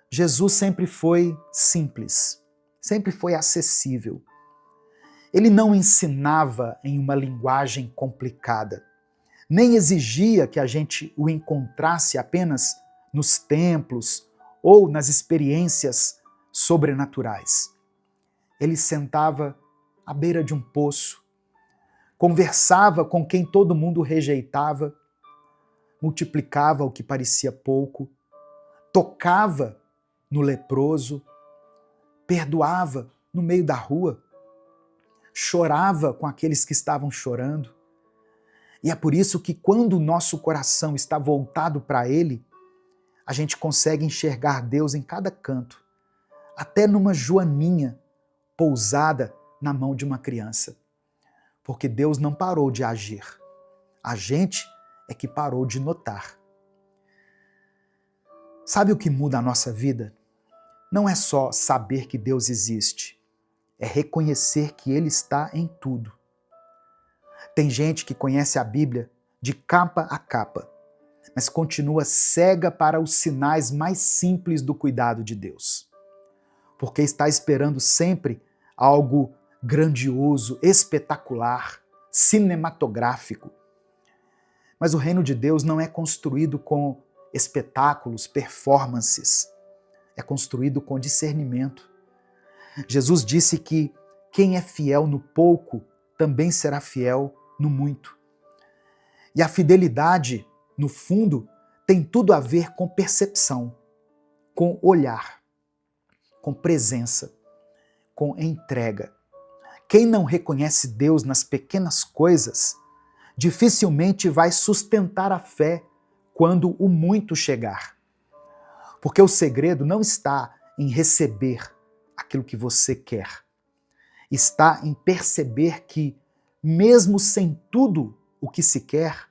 A: Jesus sempre foi simples, sempre foi acessível. Ele não ensinava em uma linguagem complicada, nem exigia que a gente o encontrasse apenas nos templos ou nas experiências sobrenaturais. Ele sentava à beira de um poço, conversava com quem todo mundo rejeitava, multiplicava o que parecia pouco, tocava no leproso, perdoava no meio da rua, chorava com aqueles que estavam chorando. E é por isso que quando o nosso coração está voltado para Ele, a gente consegue enxergar Deus em cada canto, até numa joaninha pousada na mão de uma criança. Porque Deus não parou de agir. A gente é que parou de notar. Sabe o que muda a nossa vida? Não é só saber que Deus existe, é reconhecer que Ele está em tudo. Tem gente que conhece a Bíblia de capa a capa, mas continua cega para os sinais mais simples do cuidado de Deus. Porque está esperando sempre algo grandioso, espetacular, cinematográfico. Mas o reino de Deus não é construído com espetáculos, performances. É construído com discernimento. Jesus disse que quem é fiel no pouco também será fiel no muito. E a fidelidade, no fundo, tem tudo a ver com percepção, com olhar, com presença, com entrega. Quem não reconhece Deus nas pequenas coisas, dificilmente vai sustentar a fé quando o muito chegar. Porque o segredo não está em receber aquilo que você quer. Está em perceber que, mesmo sem tudo o que se quer,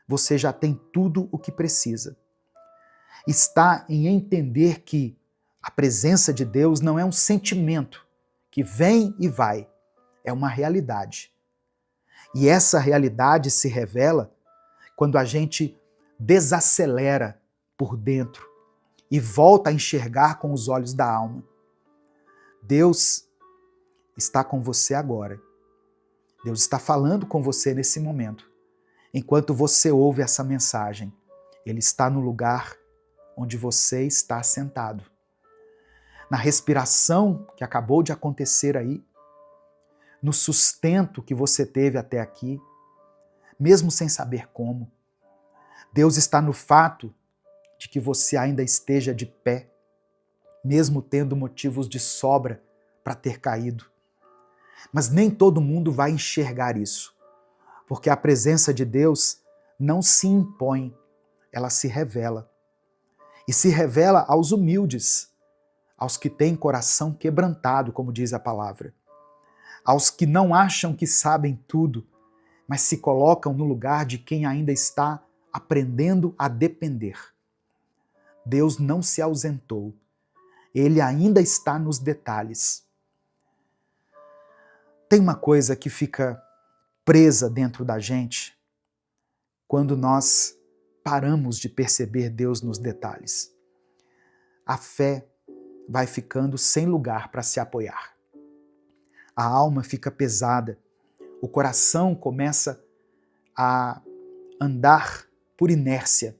A: você já tem tudo o que precisa. Está em entender que a presença de Deus não é um sentimento que vem e vai, é uma realidade. E essa realidade se revela quando a gente desacelera por dentro e volta a enxergar com os olhos da alma. Deus está com você agora. Deus está falando com você nesse momento. Enquanto você ouve essa mensagem, Ele está no lugar onde você está sentado. Na respiração que acabou de acontecer aí, no sustento que você teve até aqui, mesmo sem saber como. Deus está no fato de que você ainda esteja de pé, mesmo tendo motivos de sobra para ter caído. Mas nem todo mundo vai enxergar isso, porque a presença de Deus não se impõe, ela se revela. E se revela aos humildes, aos que têm coração quebrantado, como diz a palavra, aos que não acham que sabem tudo, mas se colocam no lugar de quem ainda está aprendendo a depender. Deus não se ausentou, Ele ainda está nos detalhes. Tem uma coisa que fica presa dentro da gente quando nós paramos de perceber Deus nos detalhes. A fé vai ficando sem lugar para se apoiar. A alma fica pesada, o coração começa a andar por inércia.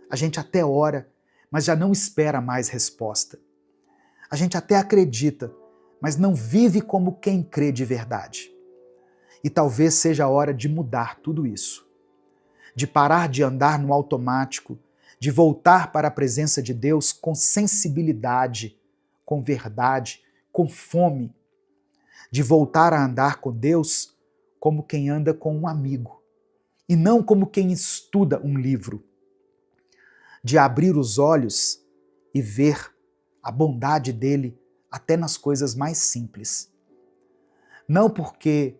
A: A gente até ora, mas já não espera mais resposta. A gente até acredita, mas não vive como quem crê de verdade. E talvez seja a hora de mudar tudo isso. De parar de andar no automático, de voltar para a presença de Deus com sensibilidade, com verdade, com fome. De voltar a andar com Deus como quem anda com um amigo, e não como quem estuda um livro. De abrir os olhos e ver a bondade dele até nas coisas mais simples. Não porque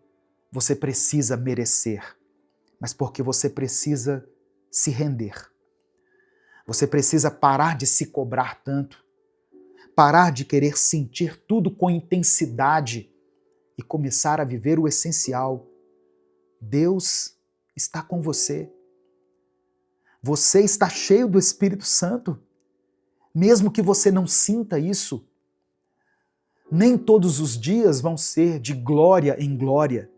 A: você precisa merecer, mas porque você precisa se render. Você precisa parar de se cobrar tanto, parar de querer sentir tudo com intensidade e começar a viver o essencial. Deus está com você. Você está cheio do Espírito Santo. Mesmo que você não sinta isso, nem todos os dias vão ser de glória em glória.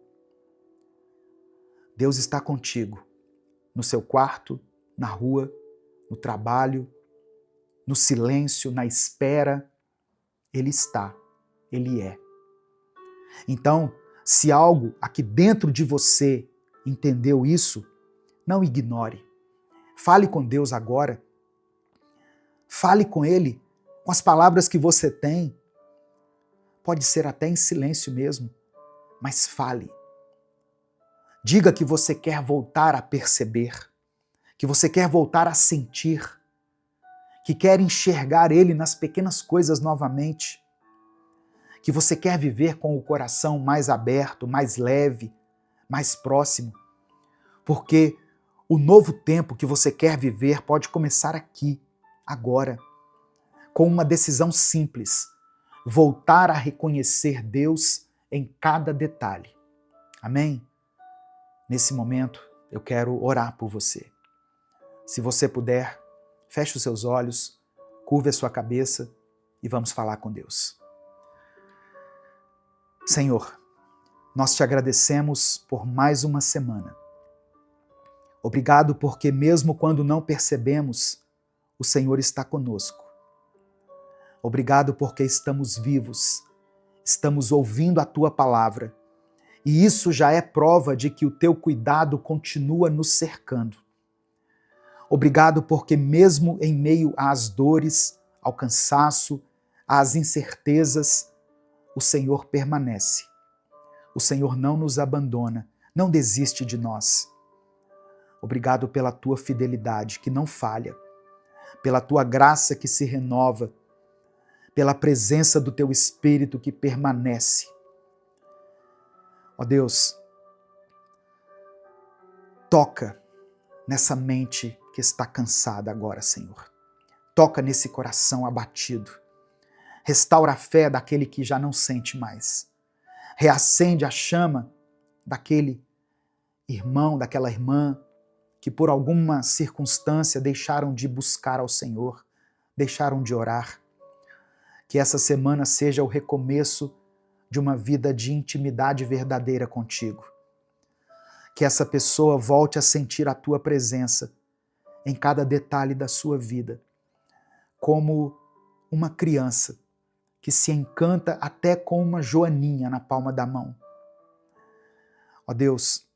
A: Deus está contigo, no seu quarto, na rua, no trabalho, no silêncio, na espera. Ele está, Ele é. Então, se algo aqui dentro de você entendeu isso, não ignore. Fale com Deus agora. Fale com Ele, com as palavras que você tem. Pode ser até em silêncio mesmo, mas fale. Diga que você quer voltar a perceber, que você quer voltar a sentir, que quer enxergar Ele nas pequenas coisas novamente, que você quer viver com o coração mais aberto, mais leve, mais próximo, porque o novo tempo que você quer viver pode começar aqui, agora, com uma decisão simples: voltar a reconhecer Deus em cada detalhe. Amém? Nesse momento, eu quero orar por você. Se você puder, feche os seus olhos, curve a sua cabeça e vamos falar com Deus. Senhor, nós te agradecemos por mais uma semana. Obrigado porque mesmo quando não percebemos, o Senhor está conosco. Obrigado porque estamos vivos, estamos ouvindo a Tua palavra, e isso já é prova de que o Teu cuidado continua nos cercando. Obrigado porque mesmo em meio às dores, ao cansaço, às incertezas, o Senhor permanece. O Senhor não nos abandona, não desiste de nós. Obrigado pela Tua fidelidade que não falha, pela Tua graça que se renova, pela presença do Teu Espírito que permanece. Ó Deus, toca nessa mente que está cansada agora, Senhor. Toca nesse coração abatido. Restaura a fé daquele que já não sente mais. Reacende a chama daquele irmão, daquela irmã que por alguma circunstância deixaram de buscar ao Senhor, deixaram de orar. Que essa semana seja o recomeço de uma vida de intimidade verdadeira contigo. Que essa pessoa volte a sentir a Tua presença em cada detalhe da sua vida, como uma criança que se encanta até com uma joaninha na palma da mão. Ó Deus,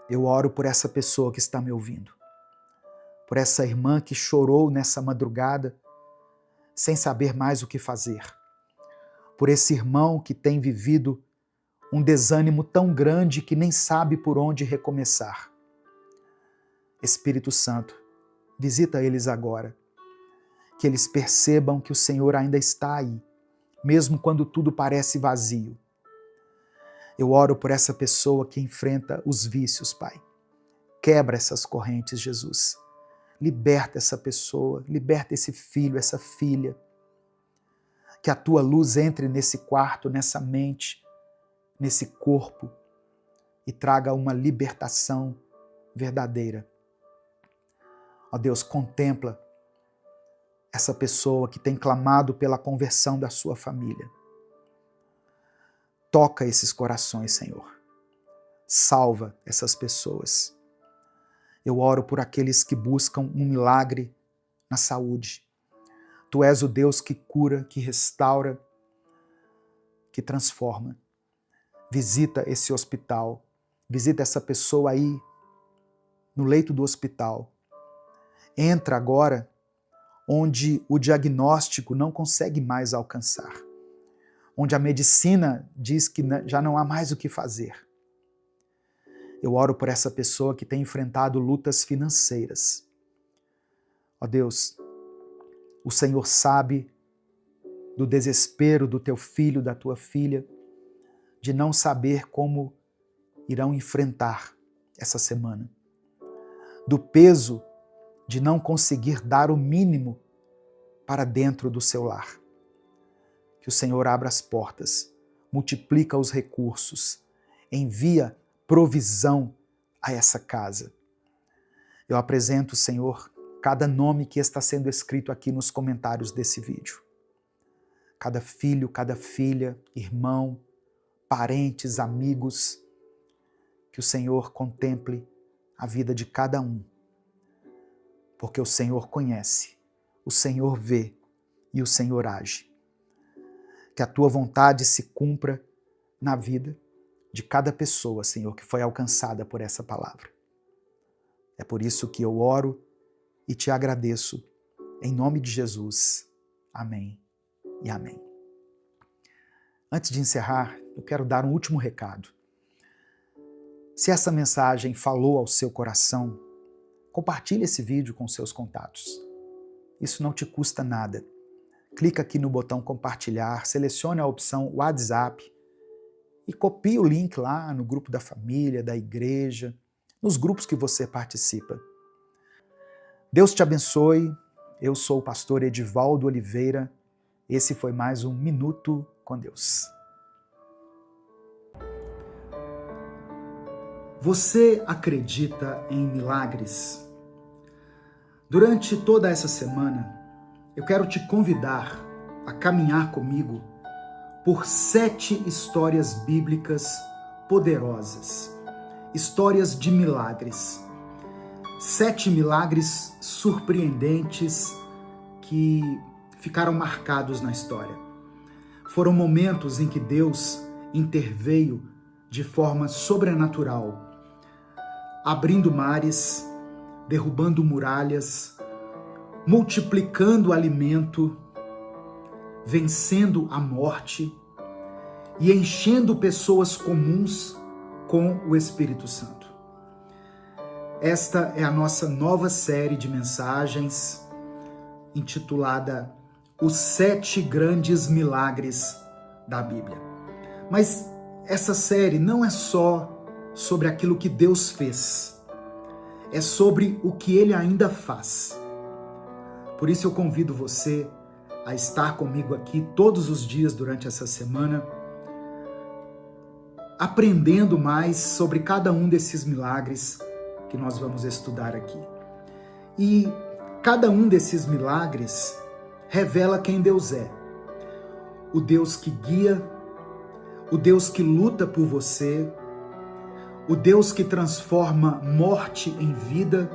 A: eu oro por essa pessoa que está me ouvindo, por essa irmã que chorou nessa madrugada sem saber mais o que fazer, por esse irmão que tem vivido um desânimo tão grande que nem sabe por onde recomeçar. Espírito Santo, visita eles agora, que eles percebam que o Senhor ainda está aí, mesmo quando tudo parece vazio. Eu oro por essa pessoa que enfrenta os vícios, Pai. Quebra essas correntes, Jesus. Liberta essa pessoa, liberta esse filho, essa filha. Que a Tua luz entre nesse quarto, nessa mente, nesse corpo e traga uma libertação verdadeira. Ó Deus, contempla essa pessoa que tem clamado pela conversão da sua família. Toca esses corações, Senhor. Salva essas pessoas. Eu oro por aqueles que buscam um milagre na saúde. Tu és o Deus que cura, que restaura, que transforma. Visita esse hospital. Visita essa pessoa aí no leito do hospital. Entra agora onde o diagnóstico não consegue mais alcançar, onde a medicina diz que já não há mais o que fazer. Eu oro por essa pessoa que tem enfrentado lutas financeiras. Ó Deus, o Senhor sabe do desespero do teu filho, da tua filha, de não saber como irão enfrentar essa semana, do peso de não conseguir dar o mínimo para dentro do seu lar. Que o Senhor abra as portas, multiplica os recursos, envia provisão a essa casa. Eu apresento, Senhor, cada nome que está sendo escrito aqui nos comentários desse vídeo. Cada filho, cada filha, irmão, parentes, amigos, que o Senhor contemple a vida de cada um. Porque o Senhor conhece, o Senhor vê e o Senhor age. Que a tua vontade se cumpra na vida de cada pessoa, Senhor, que foi alcançada por essa palavra. É por isso que eu oro e te agradeço, em nome de Jesus. Amém e amém. Antes de encerrar, eu quero dar um último recado. Se essa mensagem falou ao seu coração, compartilhe esse vídeo com seus contatos. Isso não te custa nada. Clica aqui no botão compartilhar, selecione a opção WhatsApp e copie o link lá no grupo da família, da igreja, nos grupos que você participa. Deus te abençoe. Eu sou o pastor Edivaldo Oliveira. Esse foi mais um Minuto com Deus. Você acredita em milagres? Durante toda essa semana, eu quero te convidar a caminhar comigo por 7 histórias bíblicas poderosas, histórias de milagres. 7 milagres surpreendentes que ficaram marcados na história. Foram momentos em que Deus interveio de forma sobrenatural, abrindo mares, derrubando muralhas, multiplicando alimento, vencendo a morte e enchendo pessoas comuns com o Espírito Santo. Esta é a nossa nova série de mensagens intitulada Os 7 Grandes Milagres da Bíblia. Mas essa série não é só sobre aquilo que Deus fez, é sobre o que Ele ainda faz. Por isso eu convido você a estar comigo aqui todos os dias durante essa semana, aprendendo mais sobre cada um desses milagres que nós vamos estudar aqui. E cada um desses milagres revela quem Deus é. O Deus que guia, o Deus que luta por você, o Deus que transforma morte em vida,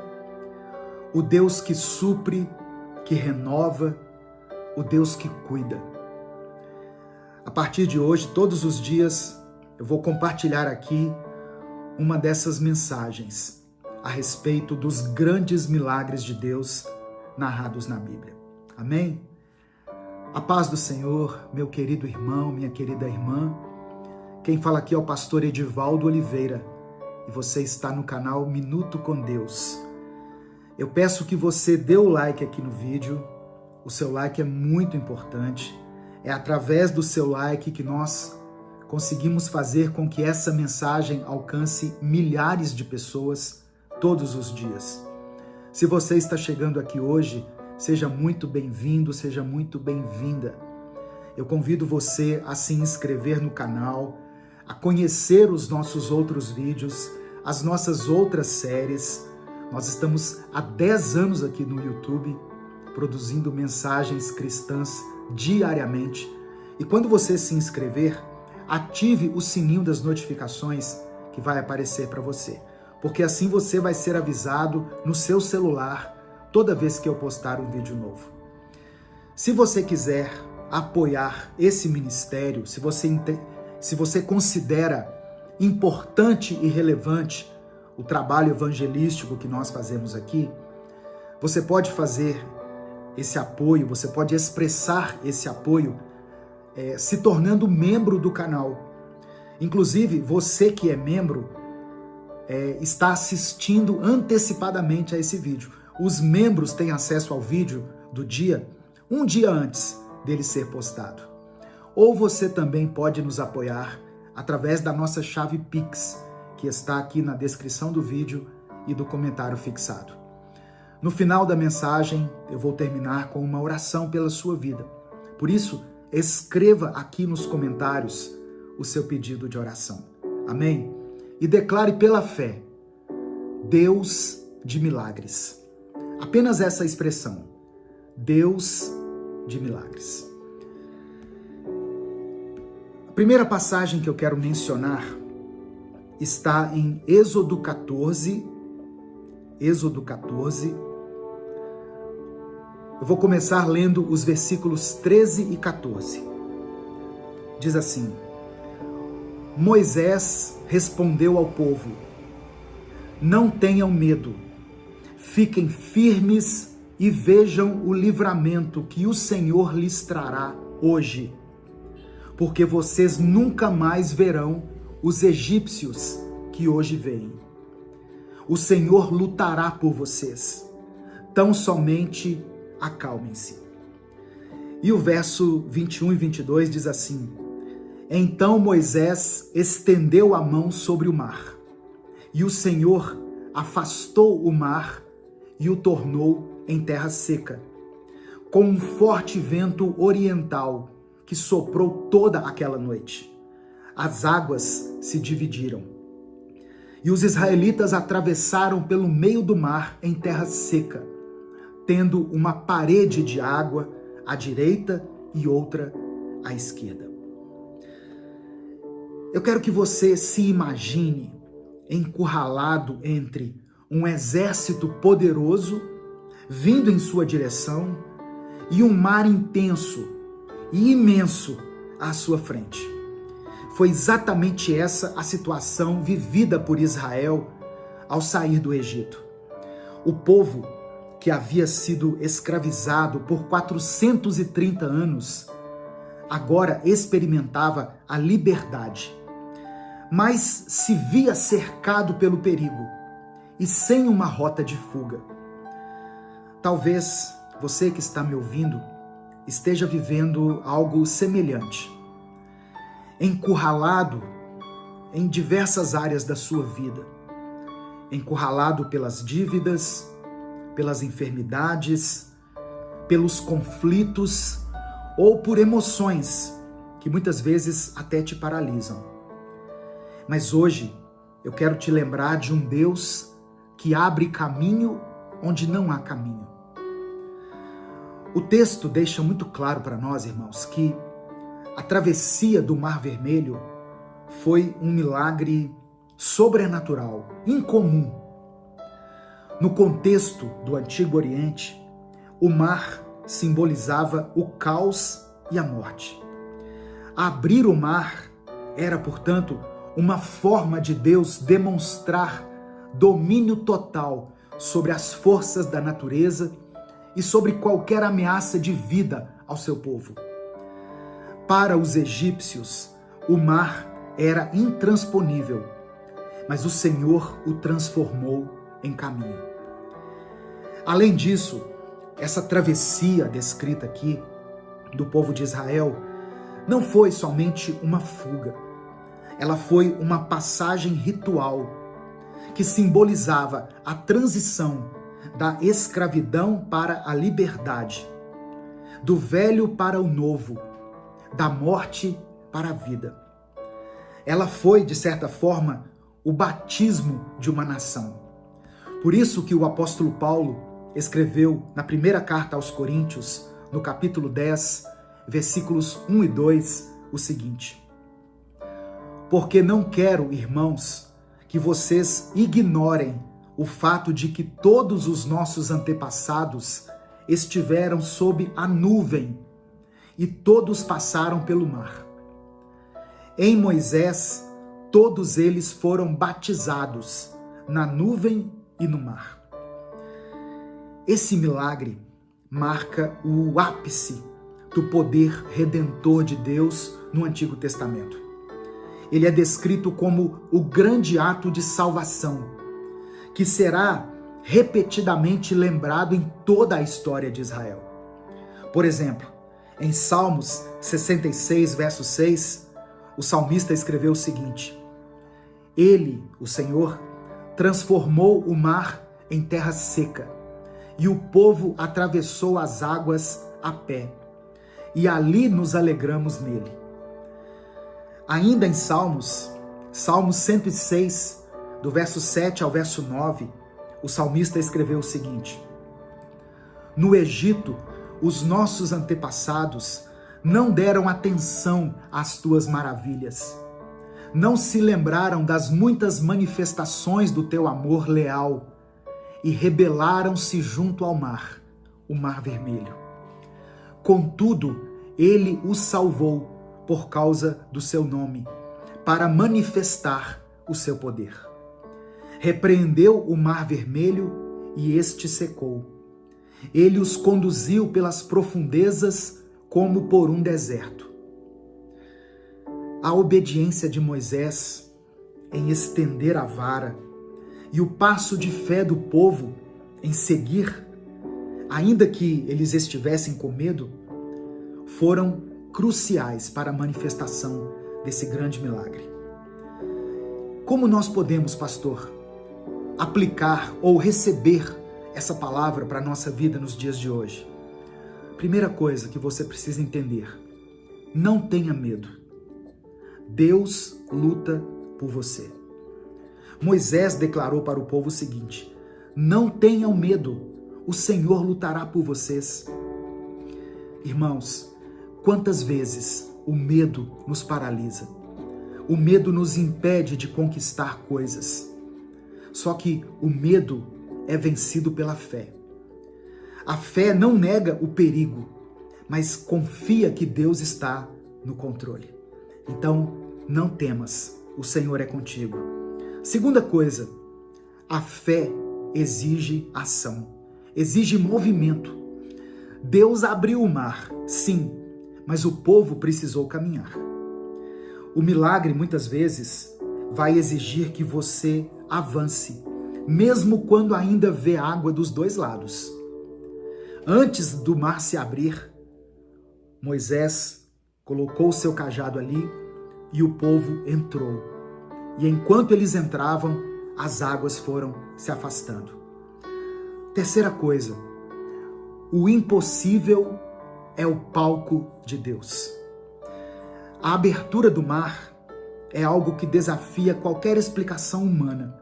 A: o Deus que supre, que renova, o Deus que cuida. A partir de hoje, todos os dias, eu vou compartilhar aqui uma dessas mensagens a respeito dos grandes milagres de Deus narrados na Bíblia. Amém? A paz do Senhor, meu querido irmão, minha querida irmã. Quem fala aqui é o pastor Edivaldo Oliveira e você está no canal Minuto com Deus. Eu peço que você dê o like aqui no vídeo. O seu like é muito importante. É através do seu like que nós conseguimos fazer com que essa mensagem alcance milhares de pessoas todos os dias. Se você está chegando aqui hoje, seja muito bem-vindo, seja muito bem-vinda. Eu convido você a se inscrever no canal, a conhecer os nossos outros vídeos, as nossas outras séries. Nós estamos há 10 anos aqui no YouTube, produzindo mensagens cristãs diariamente. E quando você se inscrever, ative o sininho das notificações que vai aparecer para você, porque assim você vai ser avisado no seu celular toda vez que eu postar um vídeo novo. Se você quiser apoiar esse ministério, se você considera importante e relevante o trabalho evangelístico que nós fazemos aqui, você pode fazer esse apoio, você pode expressar esse apoio se tornando membro do canal. Inclusive, você que é membro está assistindo antecipadamente a esse vídeo. Os membros têm acesso ao vídeo do dia, um dia antes dele ser postado. Ou você também pode nos apoiar através da nossa chave Pix, que está aqui na descrição do vídeo e do comentário fixado. No final da mensagem, eu vou terminar com uma oração pela sua vida. Por isso, escreva aqui nos comentários o seu pedido de oração. Amém? E declare pela fé: Deus de milagres. Apenas essa expressão: Deus de milagres. A primeira passagem que eu quero mencionar está em Êxodo 14. Êxodo 14. Eu vou começar lendo os versículos 13 e 14. Diz assim: Moisés respondeu ao povo: Não tenham medo, fiquem firmes e vejam o livramento que o Senhor lhes trará hoje, porque vocês nunca mais verão os egípcios que hoje veem. O Senhor lutará por vocês, tão somente acalmem-se. E o verso 21 e 22 diz assim: Então Moisés estendeu a mão sobre o mar, e o Senhor afastou o mar e o tornou em terra seca, com um forte vento oriental que soprou toda aquela noite. As águas se dividiram, e os israelitas atravessaram pelo meio do mar em terra seca, tendo uma parede de água à direita e outra à esquerda. Eu quero que você se imagine encurralado entre um exército poderoso vindo em sua direção e um mar intenso e imenso à sua frente. Foi exatamente essa a situação vivida por Israel ao sair do Egito. O povo, que havia sido escravizado por 430 anos, agora experimentava a liberdade, mas se via cercado pelo perigo e sem uma rota de fuga. Talvez você que está me ouvindo esteja vivendo algo semelhante, encurralado em diversas áreas da sua vida, encurralado pelas dívidas, pelas enfermidades, pelos conflitos ou por emoções que muitas vezes até te paralisam. Mas hoje eu quero te lembrar de um Deus que abre caminho onde não há caminho. O texto deixa muito claro para nós, irmãos, que a travessia do Mar Vermelho foi um milagre sobrenatural, incomum. No contexto do Antigo Oriente, o mar simbolizava o caos e a morte. Abrir o mar era, portanto, uma forma de Deus demonstrar domínio total sobre as forças da natureza e sobre qualquer ameaça de vida ao seu povo. Para os egípcios, o mar era intransponível, mas o Senhor o transformou em caminho. Além disso, essa travessia descrita aqui do povo de Israel não foi somente uma fuga, ela foi uma passagem ritual que simbolizava a transição da escravidão para a liberdade, do velho para o novo, da morte para a vida. Ela foi, de certa forma, o batismo de uma nação. Por isso que o apóstolo Paulo escreveu na primeira carta aos Coríntios, no capítulo 10, versículos 1 e 2, o seguinte: Porque não quero, irmãos, que vocês ignorem o fato de que todos os nossos antepassados estiveram sob a nuvem e todos passaram pelo mar. Em Moisés, todos eles foram batizados na nuvem e no mar. Esse milagre marca o ápice do poder redentor de Deus no Antigo Testamento. Ele é descrito como o grande ato de salvação, que será repetidamente lembrado em toda a história de Israel. Por exemplo, em Salmos 66, verso 6, o salmista escreveu o seguinte: Ele, o Senhor, transformou o mar em terra seca, e o povo atravessou as águas a pé. e ali nos alegramos nele. Ainda em Salmos 106, do verso 7 ao verso 9, o salmista escreveu o seguinte: no Egito, os nossos antepassados não deram atenção às tuas maravilhas. Não se lembraram das muitas manifestações do teu amor leal e rebelaram-se junto ao mar, o Mar Vermelho. Contudo, ele os salvou por causa do seu nome, para manifestar o seu poder. Repreendeu o Mar Vermelho e este secou. Ele os conduziu pelas profundezas como por um deserto. A obediência de Moisés em estender a vara e o passo de fé do povo em seguir, ainda que eles estivessem com medo, foram cruciais para a manifestação desse grande milagre. Como nós podemos, pastor, aplicar ou receber essa palavra para a nossa vida nos dias de hoje? Primeira coisa que você precisa entender: não tenha medo. Deus luta por você. Moisés declarou para o povo o seguinte: não tenham medo, o Senhor lutará por vocês. Irmãos, quantas vezes o medo nos paralisa? O medo nos impede de conquistar coisas. Só que o medo é vencido pela fé. A fé não nega o perigo, mas confia que Deus está no controle. Então, não temas, o Senhor é contigo. Segunda coisa, a fé exige ação, exige movimento. Deus abriu o mar, sim, mas o povo precisou caminhar. O milagre, muitas vezes, vai exigir que você avance, mesmo quando ainda vê água dos dois lados. Antes do mar se abrir, Moisés colocou o seu cajado ali e o povo entrou. E enquanto eles entravam, as águas foram se afastando. Terceira coisa, o impossível é o palco de Deus. A abertura do mar é algo que desafia qualquer explicação humana.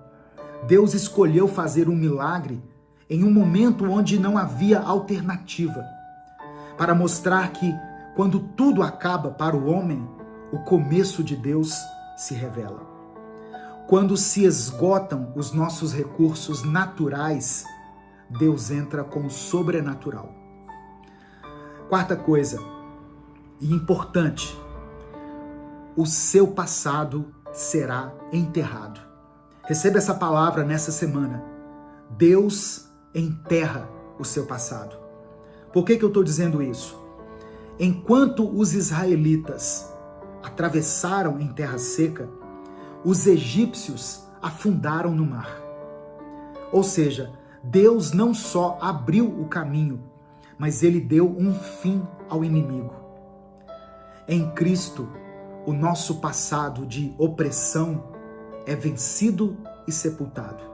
A: Deus escolheu fazer um milagre em um momento onde não havia alternativa, para mostrar que, quando tudo acaba para o homem, o começo de Deus se revela. Quando se esgotam os nossos recursos naturais, Deus entra com o sobrenatural. Quarta coisa, e importante, o seu passado será enterrado. Receba essa palavra nessa semana. Deus enterra o seu passado. Por que eu estou dizendo isso? Enquanto os israelitas atravessaram em terra seca, os egípcios afundaram no mar. Ou seja, Deus não só abriu o caminho, mas ele deu um fim ao inimigo. Em Cristo, o nosso passado de opressão é vencido e sepultado.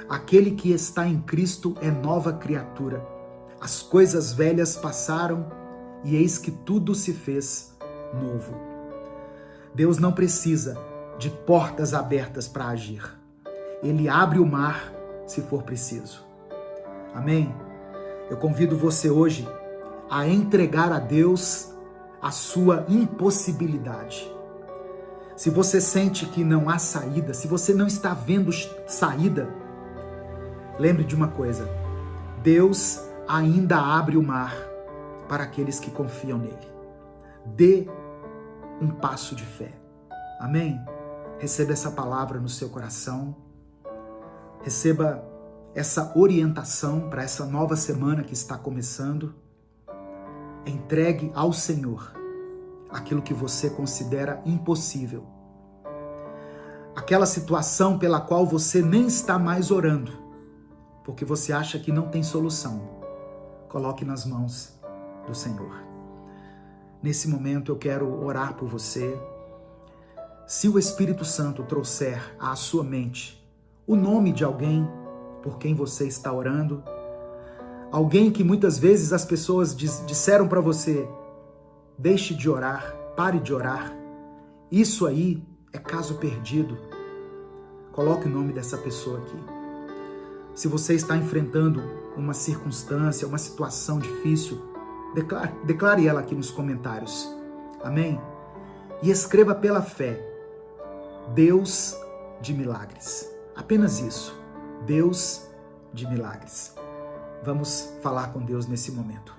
A: Aquele que está em Cristo é nova criatura. As coisas velhas passaram e eis que tudo se fez novo. Deus não precisa de portas abertas para agir. Ele abre o mar se for preciso. Amém? Eu convido você hoje a entregar a Deus a sua impossibilidade. Se você sente que não há saída, se você não está vendo saída, lembre de uma coisa: Deus ainda abre o mar para aqueles que confiam nele. Dê um passo de fé. Amém? Receba essa palavra no seu coração. Receba essa orientação para essa nova semana que está começando. Entregue ao Senhor aquilo que você considera impossível. Aquela situação pela qual você nem está mais orando, porque você acha que não tem solução. Coloque nas mãos do Senhor. Nesse momento eu quero orar por você. Se o Espírito Santo trouxer à sua mente o nome de alguém por quem você está orando, alguém que muitas vezes as pessoas disseram para você: deixe de orar, pare de orar. Isso aí é caso perdido. Coloque o nome dessa pessoa aqui. Se você está enfrentando uma circunstância, uma situação difícil, declare ela aqui nos comentários. Amém? E escreva pela fé: Deus de milagres. Apenas isso. Deus de milagres. Vamos falar com Deus nesse momento.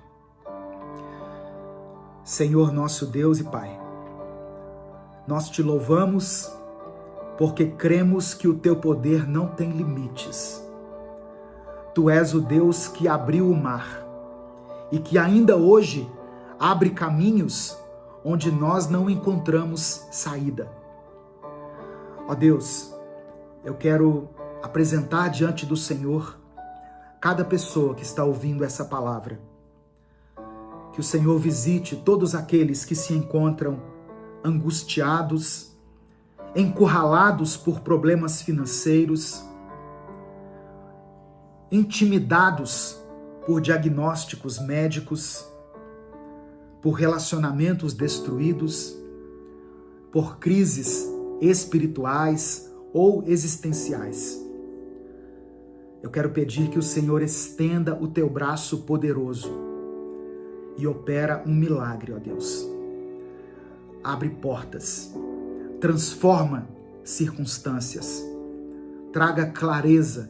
A: Senhor nosso Deus e Pai, nós te louvamos porque cremos que o teu poder não tem limites. Tu és o Deus que abriu o mar e que ainda hoje abre caminhos onde nós não encontramos saída. Ó Deus, eu quero apresentar diante do Senhor cada pessoa que está ouvindo essa palavra. Que o Senhor visite todos aqueles que se encontram angustiados, encurralados por problemas financeiros, intimidados por diagnósticos médicos, por relacionamentos destruídos, por crises espirituais ou existenciais. Eu quero pedir que o Senhor estenda o teu braço poderoso e opera um milagre, ó Deus. Abre portas, transforma circunstâncias, traga clareza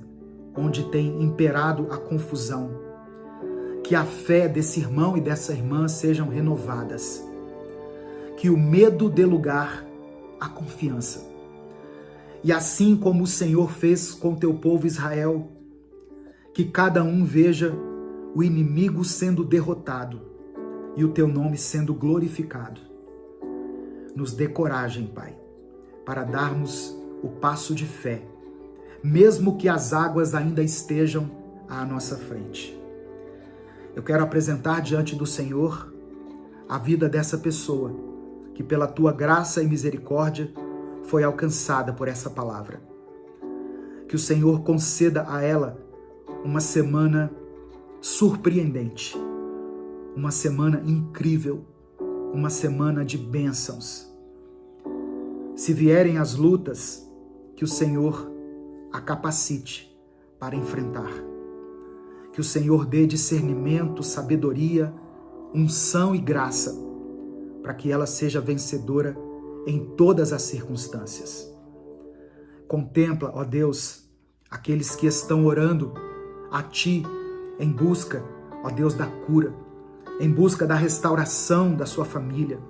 A: onde tem imperado a confusão, que a fé desse irmão e dessa irmã sejam renovadas, que o medo dê lugar à confiança. E assim como o Senhor fez com teu povo Israel, que cada um veja o inimigo sendo derrotado e o teu nome sendo glorificado. Nos dê coragem, Pai, para darmos o passo de fé, mesmo que as águas ainda estejam à nossa frente. Eu quero apresentar diante do Senhor a vida dessa pessoa, que pela tua graça e misericórdia foi alcançada por essa palavra. Que o Senhor conceda a ela uma semana surpreendente, uma semana incrível, uma semana de bênçãos. Se vierem as lutas, que o Senhor a capacite para enfrentar. Que o Senhor dê discernimento, sabedoria, unção e graça, para que ela seja vencedora em todas as circunstâncias. Contempla, ó Deus, aqueles que estão orando a Ti em busca, ó Deus, da cura, em busca da restauração da sua família,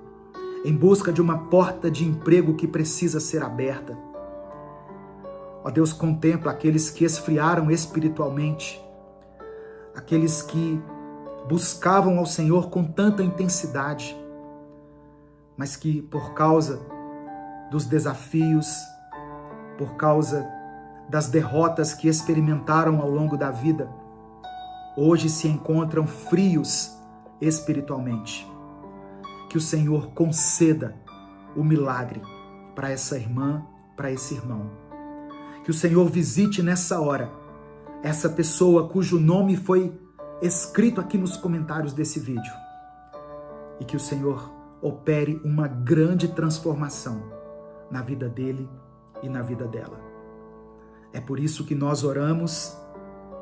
A: em busca de uma porta de emprego que precisa ser aberta. Ó Deus, contempla aqueles que esfriaram espiritualmente, aqueles que buscavam ao Senhor com tanta intensidade, mas que por causa dos desafios, por causa das derrotas que experimentaram ao longo da vida, hoje se encontram frios espiritualmente. Que o Senhor conceda o milagre para essa irmã, para esse irmão. Que o Senhor visite nessa hora essa pessoa cujo nome foi escrito aqui nos comentários desse vídeo. E que o Senhor opere uma grande transformação na vida dele e na vida dela. É por isso que nós oramos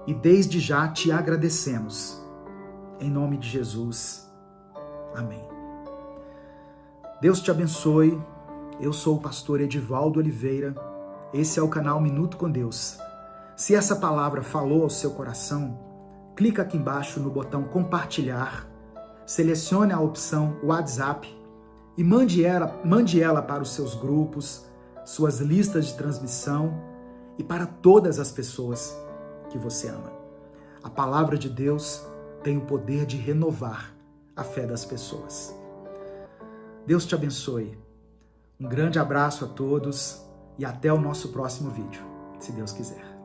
A: e desde já te agradecemos. Em nome de Jesus. Amém. Deus te abençoe. Eu sou o pastor Edivaldo Oliveira. Esse é o canal Minuto com Deus. Se essa palavra falou ao seu coração, clica aqui embaixo no botão compartilhar, selecione a opção WhatsApp e mande ela para os seus grupos, suas listas de transmissão e para todas as pessoas que você ama. A palavra de Deus tem o poder de renovar a fé das pessoas. Deus te abençoe. Um grande abraço a todos e até o nosso próximo vídeo, se Deus quiser.